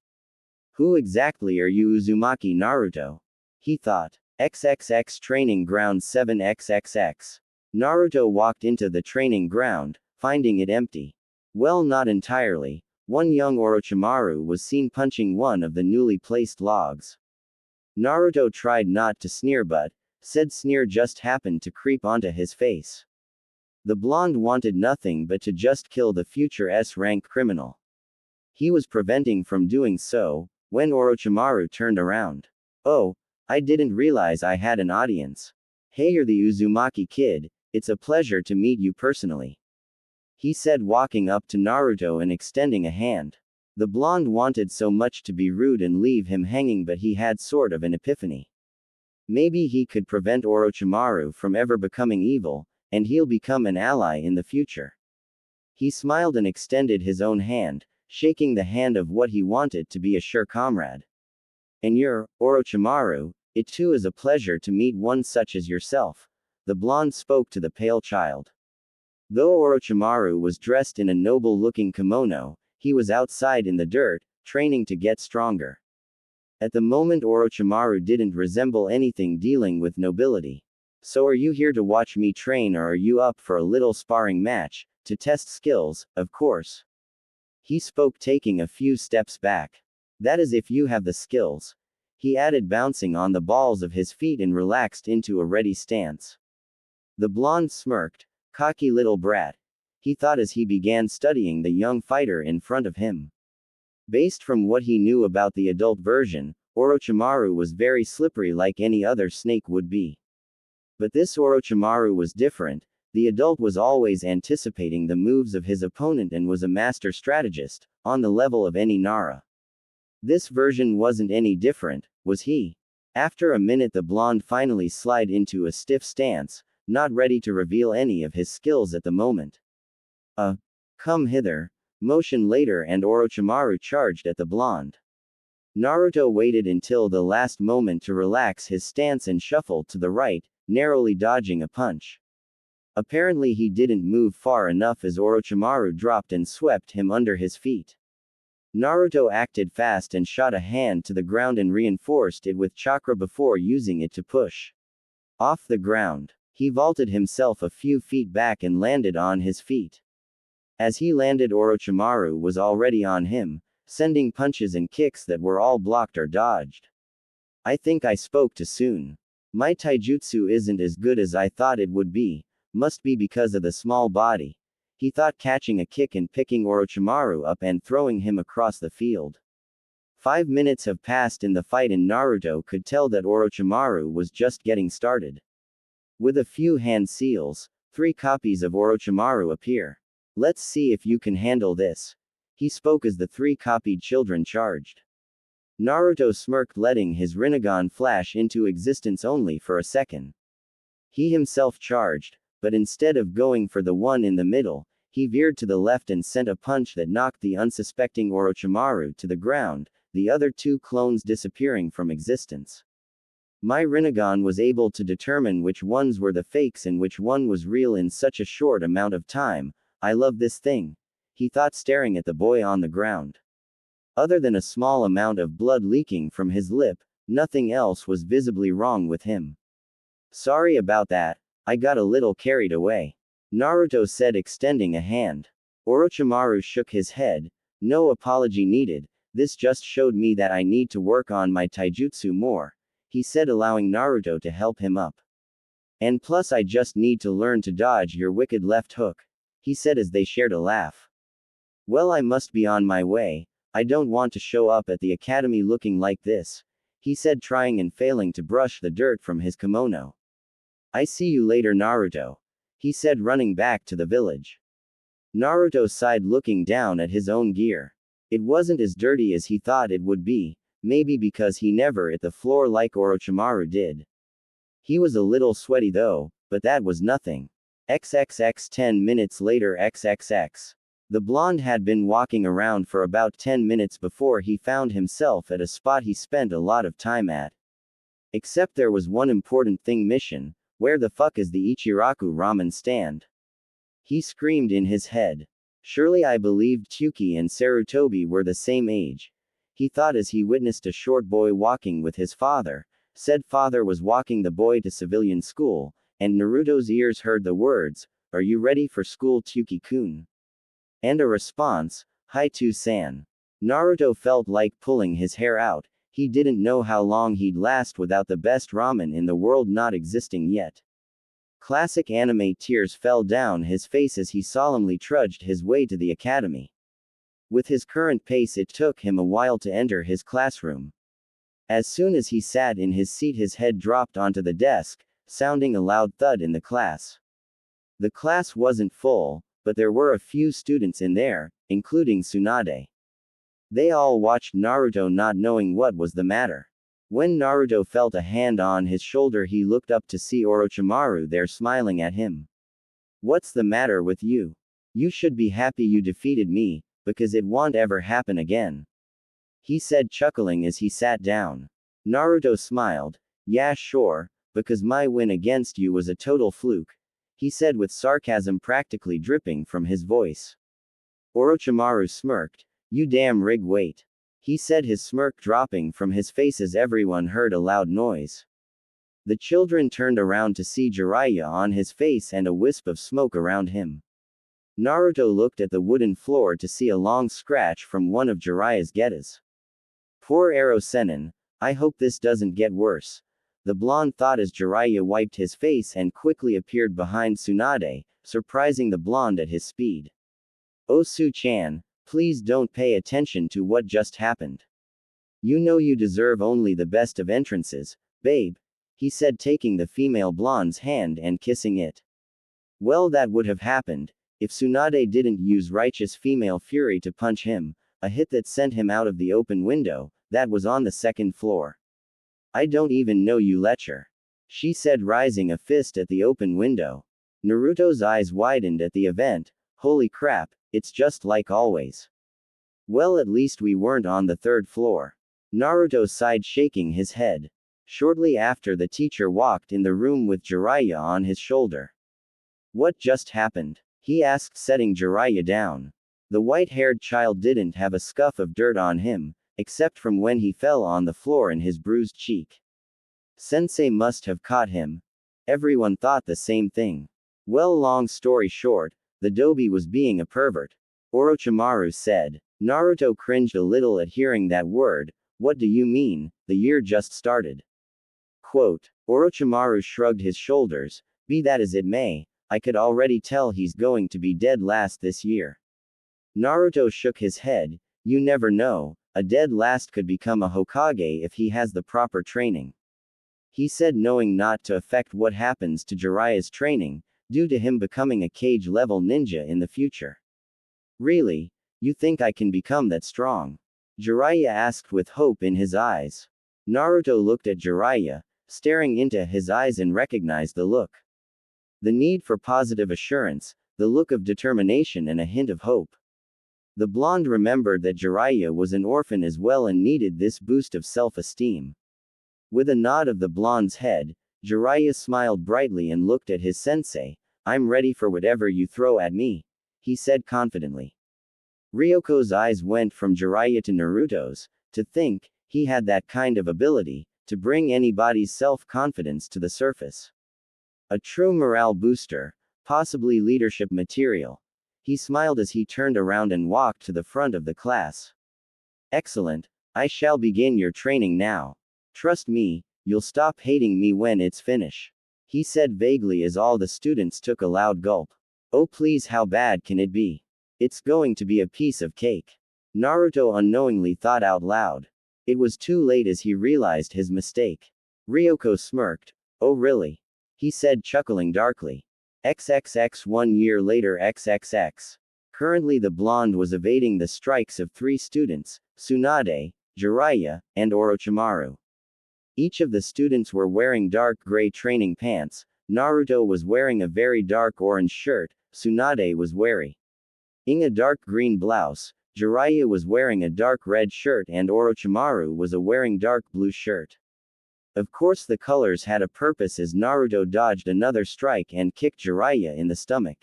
Who exactly are you, Uzumaki Naruto? He thought. XXX Training Ground 7XXX. Naruto walked into the training ground, finding it empty. Well, not entirely. One young Orochimaru was seen punching one of the newly placed logs. Naruto tried not to sneer, but said sneer just happened to creep onto his face. The blonde wanted nothing but to just kill the future S-rank criminal. He was preventing from doing so, when Orochimaru turned around. Oh, I didn't realize I had an audience. Hey, you're the Uzumaki kid, it's a pleasure to meet you personally, he said, walking up to Naruto and extending a hand. The blonde wanted so much to be rude and leave him hanging, but he had sort of an epiphany. Maybe he could prevent Orochimaru from ever becoming evil, and he'll become an ally in the future. He smiled and extended his own hand, shaking the hand of what he wanted to be a sure comrade. And you're, Orochimaru, it too is a pleasure to meet one such as yourself, the blonde spoke to the pale child. Though Orochimaru was dressed in a noble-looking kimono, he was outside in the dirt, training to get stronger. At the moment Orochimaru didn't resemble anything dealing with nobility. So are you here to watch me train, or are you up for a little sparring match, to test skills, of course? He spoke, taking a few steps back. That is, if you have the skills. He added, bouncing on the balls of his feet and relaxed into a ready stance. The blonde smirked. Cocky little brat, he thought as he began studying the young fighter in front of him. Based from what he knew about the adult version, Orochimaru was very slippery, like any other snake would be. But this Orochimaru was different. The adult was always anticipating the moves of his opponent and was a master strategist, on the level of any Nara. This version wasn't any different, was he? After a minute, the blonde finally slid into a stiff stance, not ready to reveal any of his skills at the moment. Come hither. Motion later, and Orochimaru charged at the blonde. Naruto waited until the last moment to relax his stance and shuffled to the right, narrowly dodging a punch. Apparently he didn't move far enough as Orochimaru dropped and swept him under his feet. Naruto acted fast and shot a hand to the ground and reinforced it with chakra before using it to push off the ground. He vaulted himself a few feet back and landed on his feet. As he landed, Orochimaru was already on him, sending punches and kicks that were all blocked or dodged. I think I spoke too soon. My taijutsu isn't as good as I thought it would be, must be because of the small body. He thought, catching a kick and picking Orochimaru up and throwing him across the field. 5 minutes have passed in the fight and Naruto could tell that Orochimaru was just getting started. With a few hand seals, 3 copies of Orochimaru appear. Let's see if you can handle this. He spoke as the 3 copied children charged. Naruto smirked, letting his Rinnegan flash into existence only for a second. He himself charged, but instead of going for the one in the middle, he veered to the left and sent a punch that knocked the unsuspecting Orochimaru to the ground, the other 2 clones disappearing from existence. My Rinnegan was able to determine which ones were the fakes and which one was real in such a short amount of time. I love this thing, he thought, staring at the boy on the ground. Other than a small amount of blood leaking from his lip, nothing else was visibly wrong with him. Sorry about that, I got a little carried away, Naruto said, extending a hand. Orochimaru shook his head. No apology needed, this just showed me that I need to work on my taijutsu more, he said, allowing Naruto to help him up. And plus I just need to learn to dodge your wicked left hook, he said as they shared a laugh. Well, I must be on my way. I don't want to show up at the academy looking like this, he said, trying and failing to brush the dirt from his kimono. I see you later, Naruto, he said, running back to the village. Naruto sighed, looking down at his own gear. It wasn't as dirty as he thought it would be, maybe because he never hit the floor like Orochimaru did. He was a little sweaty though, but that was nothing. XXX 10 minutes later XXX. The blonde had been walking around for about 10 minutes before he found himself at a spot he spent a lot of time at. Except there was one important thing missing. Where the fuck is the Ichiraku ramen stand? He screamed in his head. Surely I believed Tsuki and Sarutobi were the same age, he thought as he witnessed a short boy walking with his father. Said father was walking the boy to civilian school, and Naruto's ears heard the words, "Are you ready for school, Tsuki-kun?" And a response, "Hai-to-san." Naruto felt like pulling his hair out. He didn't know how long he'd last without the best ramen in the world not existing yet. Classic anime tears fell down his face as he solemnly trudged his way to the academy. With his current pace, it took him a while to enter his classroom. As soon as he sat in his seat, his head dropped onto the desk, sounding a loud thud in the class. The class wasn't full, but there were a few students in there, including Tsunade. They all watched Naruto, not knowing what was the matter. When Naruto felt a hand on his shoulder, he looked up to see Orochimaru there smiling at him. What's the matter with you? You should be happy you defeated me, because it won't ever happen again, he said, chuckling as he sat down. Naruto smiled. Yeah, sure, because my win against you was a total fluke, he said with sarcasm practically dripping from his voice. Orochimaru smirked. You damn rig, wait, he said, his smirk dropping from his face as everyone heard a loud noise. The children turned around to see Jiraiya on his face and a wisp of smoke around him. Naruto looked at the wooden floor to see a long scratch from one of Jiraiya's getas. Poor Ero Sennin, I hope this doesn't get worse. The blonde thought as Jiraiya wiped his face and quickly appeared behind Tsunade, surprising the blonde at his speed. Oh Su-chan, please don't pay attention to what just happened. You know you deserve only the best of entrances, babe, he said, taking the female blonde's hand and kissing it. Well, that would have happened if Tsunade didn't use righteous female fury to punch him, a hit that sent him out of the open window that was on the second floor. I don't even know you, lecher, she said, raising a fist at the open window. Naruto's eyes widened at the event. Holy crap, it's just like always. Well, at least we weren't on the third floor. Naruto sighed, shaking his head. Shortly after, the teacher walked in the room with Jiraiya on his shoulder. What just happened? He asked, setting Jiraiya down. The white-haired child didn't have a scuff of dirt on him, except from when he fell on the floor in his bruised cheek. Sensei must have caught him. Everyone thought the same thing. Well, long story short, the Dobi was being a pervert, Orochimaru said. Naruto cringed a little at hearing that word. What do you mean? The year just started. Quote. Orochimaru shrugged his shoulders. Be that as it may, I could already tell he's going to be dead last this year. Naruto shook his head. You never know, a dead last could become a Hokage if he has the proper training. He said, knowing not to affect what happens to Jiraiya's training, due to him becoming a cage-level ninja in the future. Really? You think I can become that strong? Jiraiya asked with hope in his eyes. Naruto looked at Jiraiya, staring into his eyes, and recognized the look. The need for positive assurance, the look of determination, and a hint of hope. The blonde remembered that Jiraiya was an orphan as well and needed this boost of self-esteem. With a nod of the blonde's head, Jiraiya smiled brightly and looked at his sensei. I'm ready for whatever you throw at me, he said confidently. Ryoko's eyes went from Jiraiya to Naruto's. To think he had that kind of ability to bring anybody's self-confidence to the surface. A true morale booster, possibly leadership material. He smiled as he turned around and walked to the front of the class. Excellent, I shall begin your training now. Trust me, you'll stop hating me when it's finished, he said vaguely as all the students took a loud gulp. Oh please, how bad can it be? It's going to be a piece of cake. Naruto unknowingly thought out loud. It was too late as he realized his mistake. Ryoko smirked. Oh really? He said, chuckling darkly. XXX 1 year later XXX. Currently the blonde was evading the strikes of 3 students, Tsunade, Jiraiya, and Orochimaru. Each of the students were wearing dark gray training pants. Naruto was wearing a very dark orange shirt, Tsunade was wearing a dark green blouse, Jiraiya was wearing a dark red shirt, and Orochimaru was wearing dark blue shirt. Of course the colors had a purpose as Naruto dodged another strike and kicked Jiraiya in the stomach.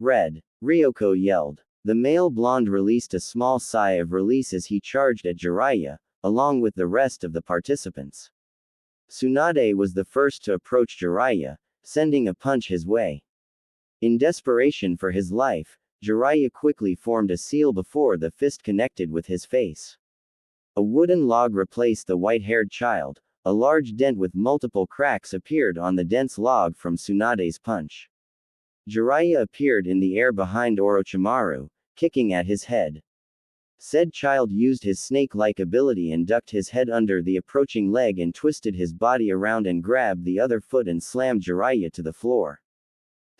Red! Ryoko yelled. The male blonde released a small sigh of release as he charged at Jiraiya, along with the rest of the participants. Tsunade was the first to approach Jiraiya, sending a punch his way. In desperation for his life, Jiraiya quickly formed a seal before the fist connected with his face. A wooden log replaced the white-haired child. A large dent with multiple cracks appeared on the dense log from Tsunade's punch. Jiraiya appeared in the air behind Orochimaru, kicking at his head. Said child used his snake-like ability and ducked his head under the approaching leg and twisted his body around and grabbed the other foot and slammed Jiraiya to the floor.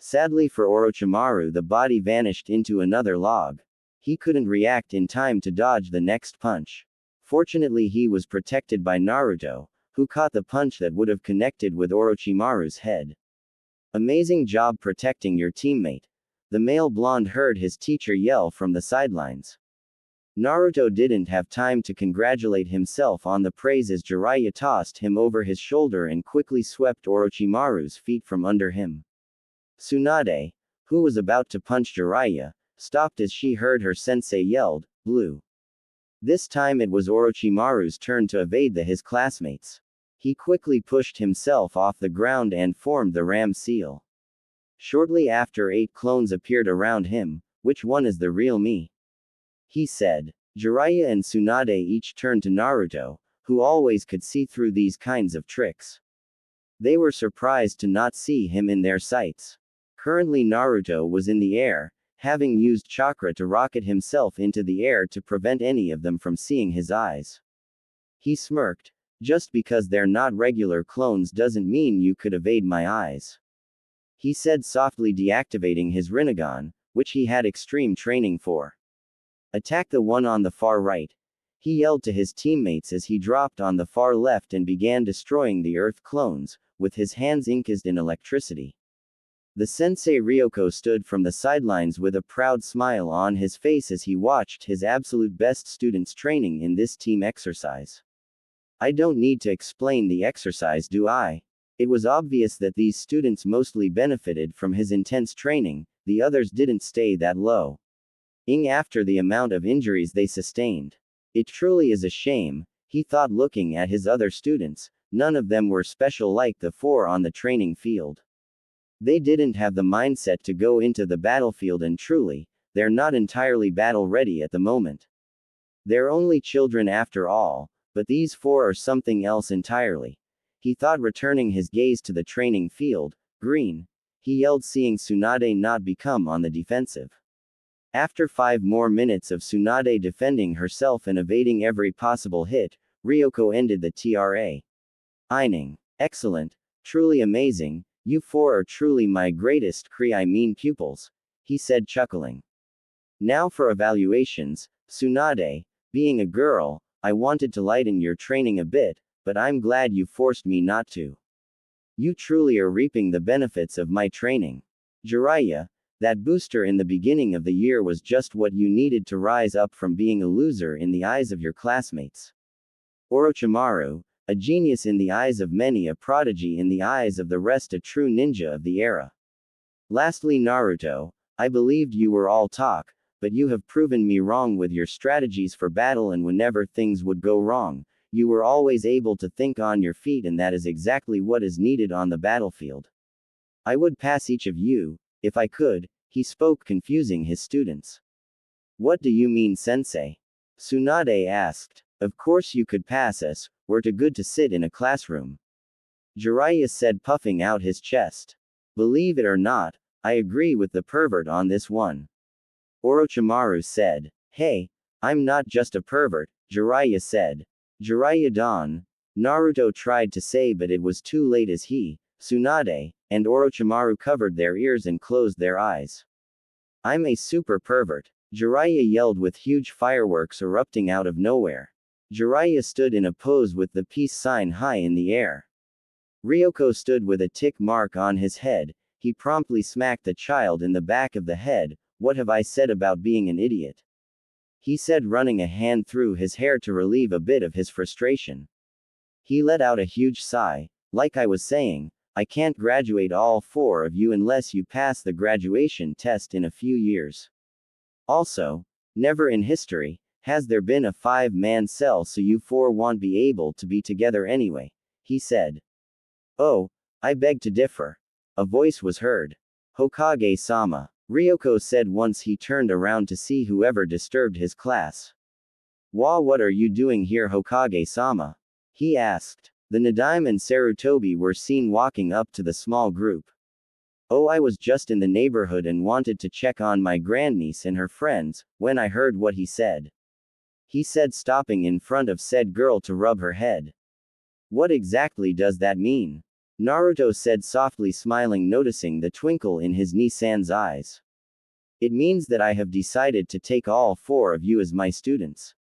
Sadly for Orochimaru, the body vanished into another log. He couldn't react in time to dodge the next punch. Fortunately he was protected by Naruto, who caught the punch that would have connected with Orochimaru's head. Amazing job protecting your teammate. The male blonde heard his teacher yell from the sidelines. Naruto didn't have time to congratulate himself on the praise as Jiraiya tossed him over his shoulder and quickly swept Orochimaru's feet from under him. Tsunade, who was about to punch Jiraiya, stopped as she heard her sensei yelled, "Blue." This time it was Orochimaru's turn to evade his classmates. He quickly pushed himself off the ground and formed the ram seal. Shortly after 8 clones appeared around him. Which one is the real me? He said. Jiraiya and Tsunade each turned to Naruto, who always could see through these kinds of tricks. They were surprised to not see him in their sights. Currently Naruto was in the air, having used chakra to rocket himself into the air to prevent any of them from seeing his eyes. He smirked. Just because they're not regular clones doesn't mean you could evade my eyes. He said, softly deactivating his Rinnegan, which he had extreme training for. Attack the one on the far right. He yelled to his teammates as he dropped on the far left and began destroying the Earth clones, with his hands encased in electricity. The sensei Ryoko stood from the sidelines with a proud smile on his face as he watched his absolute best students training in this team exercise. I don't need to explain the exercise, do I? It was obvious that these students mostly benefited from his intense training, the others didn't stay that low. After the amount of injuries they sustained. It truly is a shame, he thought looking at his other students, none of them were special like the 4 on the training field. They didn't have the mindset to go into the battlefield and truly, they're not entirely battle ready at the moment. They're only children after all, but these 4 are something else entirely. He thought, returning his gaze to the training field. Green. He yelled, seeing Tsunade not become on the defensive. After 5 more minutes of Tsunade defending herself and evading every possible hit, Ryoko ended the TRA. Eining. Excellent. Truly amazing. You 4 are truly my greatest pupils, he said, chuckling. Now for evaluations, Tsunade. Being a girl, I wanted to lighten your training a bit, but I'm glad you forced me not to. You truly are reaping the benefits of my training. Jiraiya. That booster in the beginning of the year was just what you needed to rise up from being a loser in the eyes of your classmates. Orochimaru. A genius in the eyes of many, a prodigy in the eyes of the rest, a true ninja of the era. Lastly Naruto. I believed you were all talk, but you have proven me wrong with your strategies for battle, and whenever things would go wrong, you were always able to think on your feet, and that is exactly what is needed on the battlefield. I would pass each of you, if I could, he spoke, confusing his students. What do you mean, sensei? Tsunade asked. Of course you could pass us, we're too good to sit in a classroom. Jiraiya said, puffing out his chest. Believe it or not, I agree with the pervert on this one. Orochimaru said. Hey, I'm not just a pervert, Jiraiya said. Jiraiya-dan. Naruto tried to say, but it was too late as he, Tsunade, and Orochimaru covered their ears and closed their eyes. I'm a super pervert, Jiraiya yelled with huge fireworks erupting out of nowhere. Jiraiya stood in a pose with the peace sign high in the air. Ryoko stood with a tick mark on his head. He promptly smacked the child in the back of the head. What have I said about being an idiot? He said, running a hand through his hair to relieve a bit of his frustration. He let out a huge sigh. Like I was saying, I can't graduate all 4 of you unless you pass the graduation test in a few years. Also, never in history has there been a 5-man cell, so you 4 won't be able to be together anyway, he said. Oh, I beg to differ. A voice was heard. Hokage-sama, Ryoko said once he turned around to see whoever disturbed his class. What are you doing here, Hokage-sama? He asked. The Nadaime and Sarutobi were seen walking up to the small group. Oh, I was just in the neighborhood and wanted to check on my grandniece and her friends, when I heard what he said. He said, stopping in front of said girl to rub her head. What exactly does that mean? Naruto said, softly smiling, noticing the twinkle in his niece-san's eyes. It means that I have decided to take all 4 of you as my students.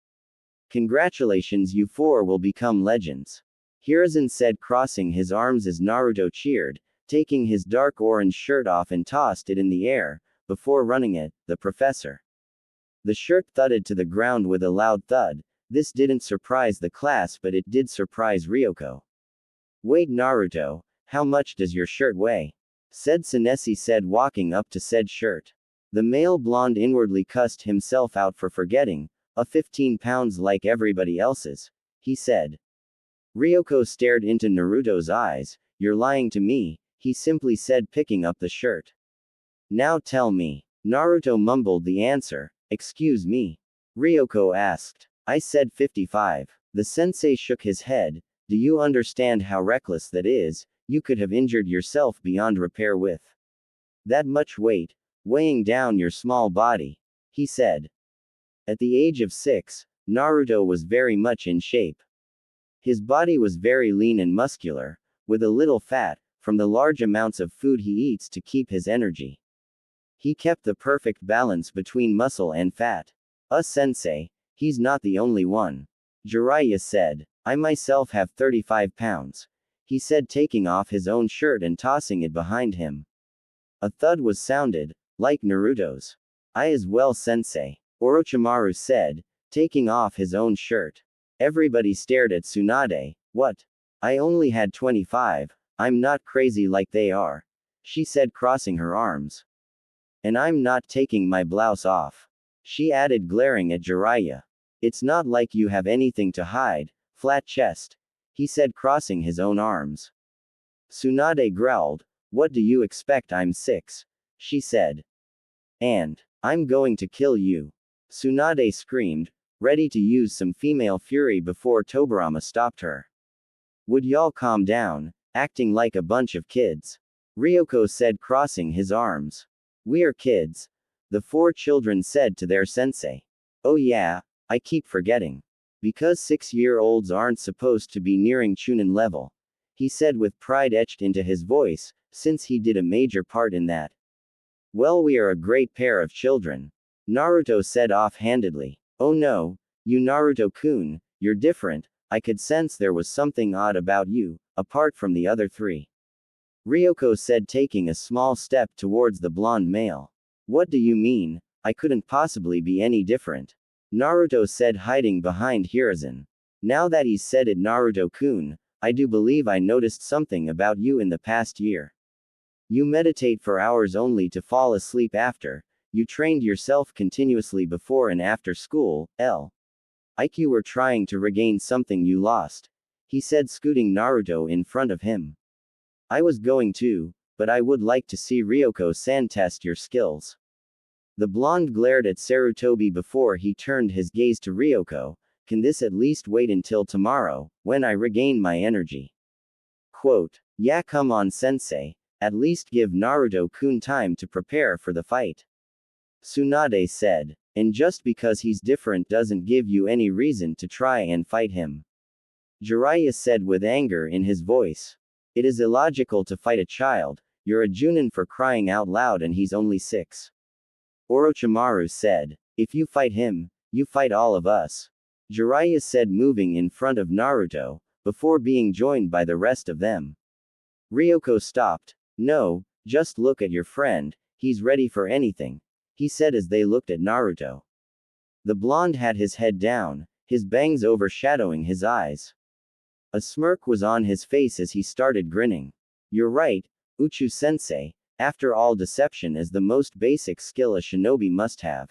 Congratulations, you 4 will become legends. Hiruzen said, crossing his arms as Naruto cheered, taking his dark orange shirt off and tossed it in the air, before running at the professor. The shirt thudded to the ground with a loud thud. This didn't surprise the class, but it did surprise Ryoko. Wait, Naruto, how much does your shirt weigh? Said Tsunade said, walking up to said shirt. The male blonde inwardly cussed himself out for forgetting, 15 pounds like everybody else's, he said. Ryoko stared into Naruto's eyes. You're lying to me, he simply said, picking up the shirt. Now tell me. Naruto mumbled the answer. Excuse me? Ryoko asked. I said 55. The sensei shook his head. Do you understand how reckless that is? You could have injured yourself beyond repair with that much weight, weighing down your small body, he said. At the age of 6, Naruto was very much in shape. His body was very lean and muscular, with a little fat, from the large amounts of food he eats to keep his energy. He kept the perfect balance between muscle and fat. Sensei, he's not the only one. Jiraiya said. I myself have 35 pounds. He said, taking off his own shirt and tossing it behind him. A thud was sounded, like Naruto's. I as well, sensei. Orochimaru said, taking off his own shirt. Everybody stared at Tsunade. What? I only had 25, I'm not crazy like they are. She said, crossing her arms. And I'm not taking my blouse off. She added, glaring at Jiraiya. It's not like you have anything to hide, flat chest. He said, crossing his own arms. Tsunade growled. What do you expect? I'm 6. She said. And I'm going to kill you. Tsunade screamed, ready to use some female fury before Tobirama stopped her. Would y'all calm down, acting like a bunch of kids? Ryoko said, crossing his arms. We're kids. The 4 children said to their sensei. Oh yeah, I keep forgetting. Because 6-year-olds aren't supposed to be nearing Chunin level. He said with pride etched into his voice, since he did a major part in that. Well, we are a great pair of children. Naruto said offhandedly. Oh no, you Naruto-kun, you're different. I could sense there was something odd about you, apart from the other 3. Ryoko said, taking a small step towards the blonde male. What do you mean? I couldn't possibly be any different. Naruto said, hiding behind Hiruzen. Now that he's said it, Naruto-kun, I do believe I noticed something about you in the past year. You meditate for hours only to fall asleep after. You trained yourself continuously before and after school, Like you were trying to regain something you lost. He said, scooting Naruto in front of him. I was going to, but I would like to see Ryoko-san test your skills. The blonde glared at Sarutobi before he turned his gaze to Ryoko. Can this at least wait until tomorrow, when I regain my energy? Quote. Yeah, come on, sensei. At least give Naruto-kun time to prepare for the fight. Tsunade said. And just because he's different doesn't give you any reason to try and fight him. Jiraiya said with anger in his voice. It is illogical to fight a child. You're a Junin for crying out loud, and he's only 6. Orochimaru said. If you fight him, you fight all of us. Jiraiya said, moving in front of Naruto, before being joined by the rest of them. Ryoko stopped. No, just look at your friend, he's ready for anything, he said as they looked at Naruto. The blonde had his head down, his bangs overshadowing his eyes. A smirk was on his face as he started grinning. You're right, Uchu-sensei, after all, deception is the most basic skill a shinobi must have.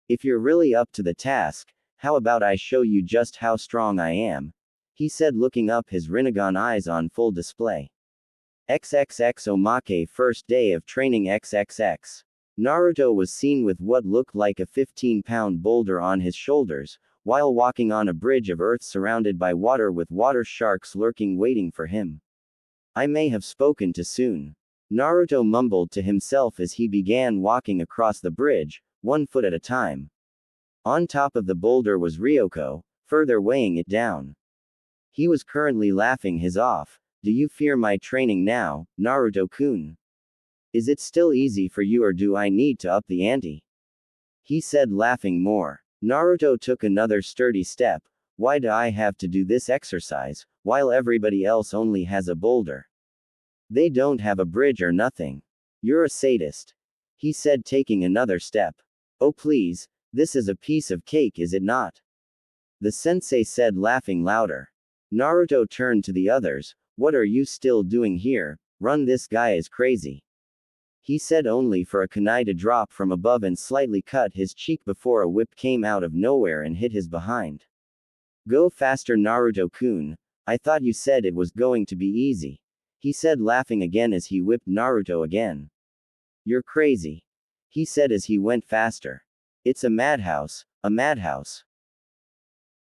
If you're really up to the task, how about I show you just how strong I am? He said, looking up, his Rinnegan eyes on full display. XXX Omake first day of training XXX. Naruto was seen with what looked like a 15-pound boulder on his shoulders, while walking on a bridge of earth surrounded by water with water sharks lurking waiting for him. I may have spoken too soon. Naruto mumbled to himself as he began walking across the bridge, 1 foot at a time. On top of the boulder was Ryoko, further weighing it down. He was currently laughing his off. Do you fear my training now, Naruto-kun? Is it still easy for you, or do I need to up the ante? He said, laughing more. Naruto took another sturdy step. Why do I have to do this exercise, while everybody else only has a boulder? They don't have a bridge or nothing. You're a sadist. He said, taking another step. Oh please, this is a piece of cake, is it not? The sensei said, laughing louder. Naruto turned to the others. What are you still doing here? Run, this guy is crazy. He said, only for a kunai to drop from above and slightly cut his cheek before a whip came out of nowhere and hit his behind. Go faster, Naruto-kun. I thought you said it was going to be easy. He said, laughing again as he whipped Naruto again. You're crazy. He said as he went faster. It's a madhouse, a madhouse.